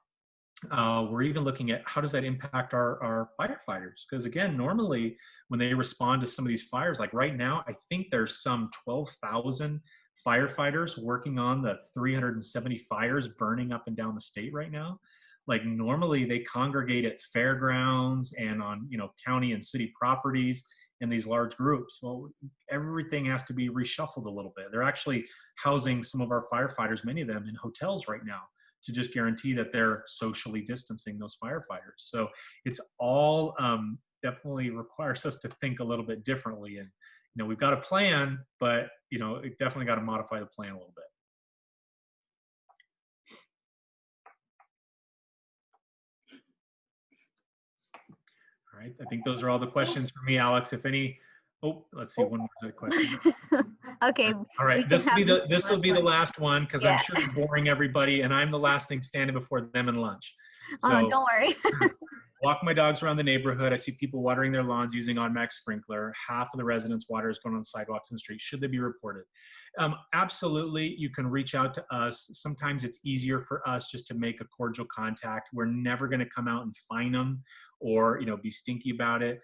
we're even looking at how does that impact our firefighters? Because again, normally when they respond to some of these fires, like right now, I think there's some 12,000 firefighters working on the 370 fires burning up and down the state right now. Like normally they congregate at fairgrounds and on, you know, county and city properties in these large groups. Well, everything has to be reshuffled a little bit. They're actually housing some of our firefighters, many of them, in hotels right now to just guarantee that they're socially distancing those firefighters. So it's all definitely requires us to think a little bit differently. And, you know, we've got a plan, but, you know, it definitely got to modify the plan a little bit. All right, I think those are all the questions for me, Alex. If any, oh, let's see, one more question. Okay. All right, this will be the last one because Yeah. I'm sure you're boring everybody, and I'm the last thing standing before them and lunch. So, oh, don't worry. walk my dogs around the neighborhood. I see people watering their lawns using automatic sprinkler. Half of the residents' water is going on the sidewalks and the streets. Should they be reported? Absolutely, you can reach out to us. Sometimes it's easier for us just to make a cordial contact. We're never going to come out and fine them or, you know, be stinky about it.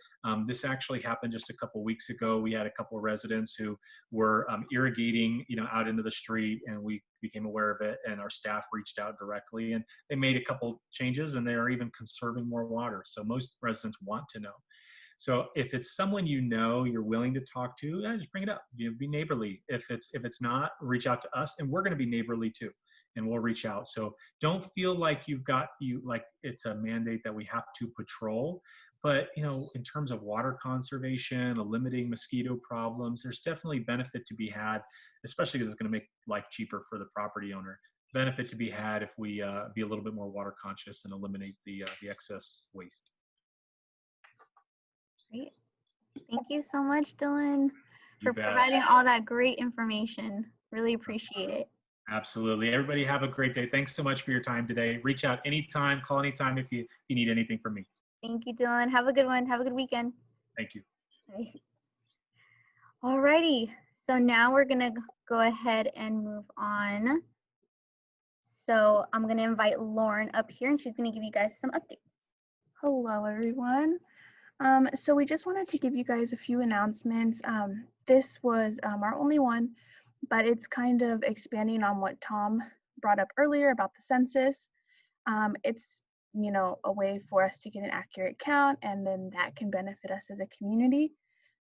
This actually happened just a couple weeks ago. We had a couple of residents who were irrigating, you know, out into the street, and we became aware of it, and our staff reached out directly, and they made a couple changes, and they are even conserving more water. So most residents want to know. So if it's someone you know, you're willing to talk to, yeah, just bring it up. You know, be neighborly. If it's not, reach out to us, and we're going to be neighborly too, and we'll reach out. So don't feel like like it's a mandate that we have to patrol. But, you know, in terms of water conservation, limiting mosquito problems, there's definitely benefit to be had, especially because it's going to make life cheaper for the property owner. Benefit to be had if we be a little bit more water conscious and eliminate the excess waste. Great. Thank you so much, Dylan, for You bet. providing all that great information. Really appreciate it. Absolutely. Everybody have a great day. Thanks so much for your time today. Reach out anytime, call anytime if you need anything from me. Thank you, Dylan. Have a good one. Have a good weekend. Thank you. Bye. Alrighty. So now we're going to go ahead and move on. So I'm going to invite Lauren up here, and she's going to give you guys some updates. Hello, everyone. So we just wanted to give you guys a few announcements. This was our only one, but it's kind of expanding on what Tom brought up earlier about the census. It's, you know, a way for us to get an accurate count, and then that can benefit us as a community.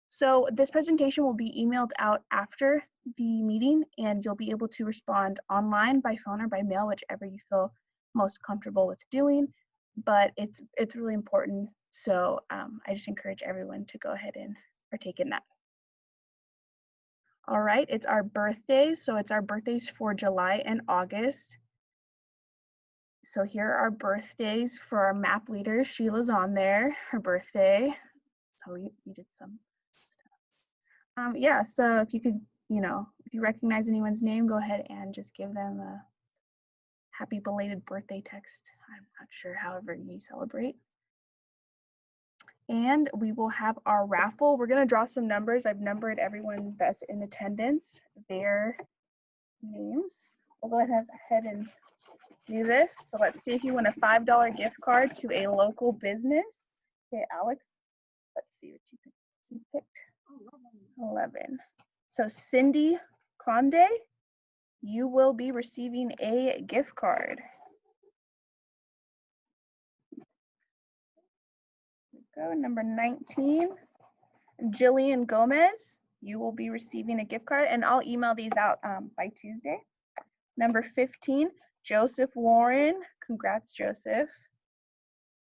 So this presentation will be emailed out after the meeting, and you'll be able to respond online, by phone, or by mail, whichever you feel most comfortable with doing. But it's really important. So I just encourage everyone to go ahead and partake in that. All right, it's our birthdays. So it's our birthdays for July and August. So here are our birthdays for our map leader. Sheila's on there, her birthday. So we did some stuff. Yeah, so if you could, you know, if you recognize anyone's name, go ahead and just give them a happy belated birthday text. I'm not sure, however you celebrate. And we will have our raffle. We're going to draw some numbers. I've numbered everyone that's in attendance, their names. We'll go ahead and do this. So let's see if you win a $5 gift card to a local business. Okay, Alex, let's see what you picked. 11. So Cindy Conde, you will be receiving a gift card. Go, number 19, Jillian Gomez, you will be receiving a gift card, and I'll email these out by Tuesday. Number 15, Joseph Warren, congrats, Joseph.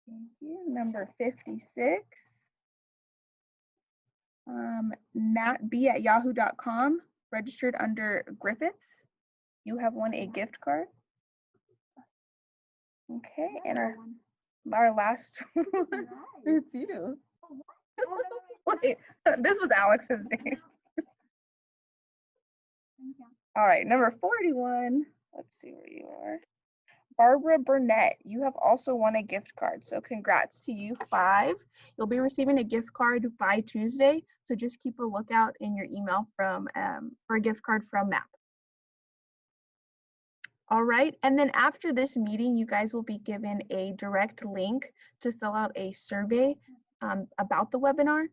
Thank you. Number 56, natb@yahoo.com, registered under Griffiths. You have won a gift card. Okay, and our last one, it's you. Wait, this was Alex's name. All right, number 41, let's see where you are. Barbara Burnett, you have also won a gift card. So congrats to you 5. You'll be receiving a gift card by Tuesday. So just keep a lookout in your email for a gift card from Mapp. All right, and then after this meeting, you guys will be given a direct link to fill out a survey about the webinar.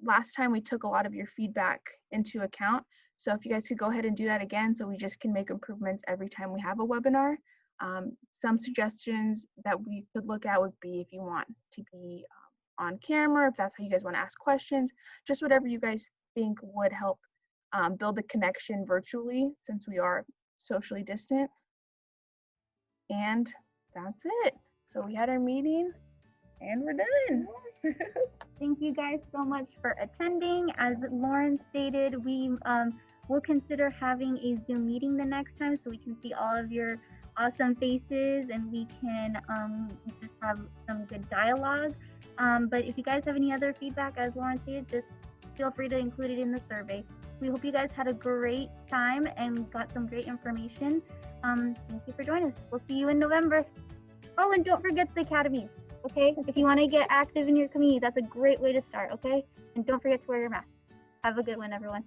Last time we took a lot of your feedback into account. So if you guys could go ahead and do that again, so we just can make improvements every time we have a webinar. Some suggestions that we could look at would be if you want to be on camera, if that's how you guys want to ask questions, just whatever you guys think would help build a connection virtually, since we are socially distant. And that's it. So we had our meeting and we're done. Thank you guys so much for attending. As Lauren stated, we will consider having a Zoom meeting the next time so we can see all of your awesome faces and we can just have some good dialogue. But if you guys have any other feedback, as Lauren stated, just feel free to include it in the survey. We hope you guys had a great time and got some great information. Thank you for joining us. We'll see you in November. Oh, and don't forget the academies, okay? If you want to get active in your community, that's a great way to start, okay? And don't forget to wear your mask. Have a good one, everyone.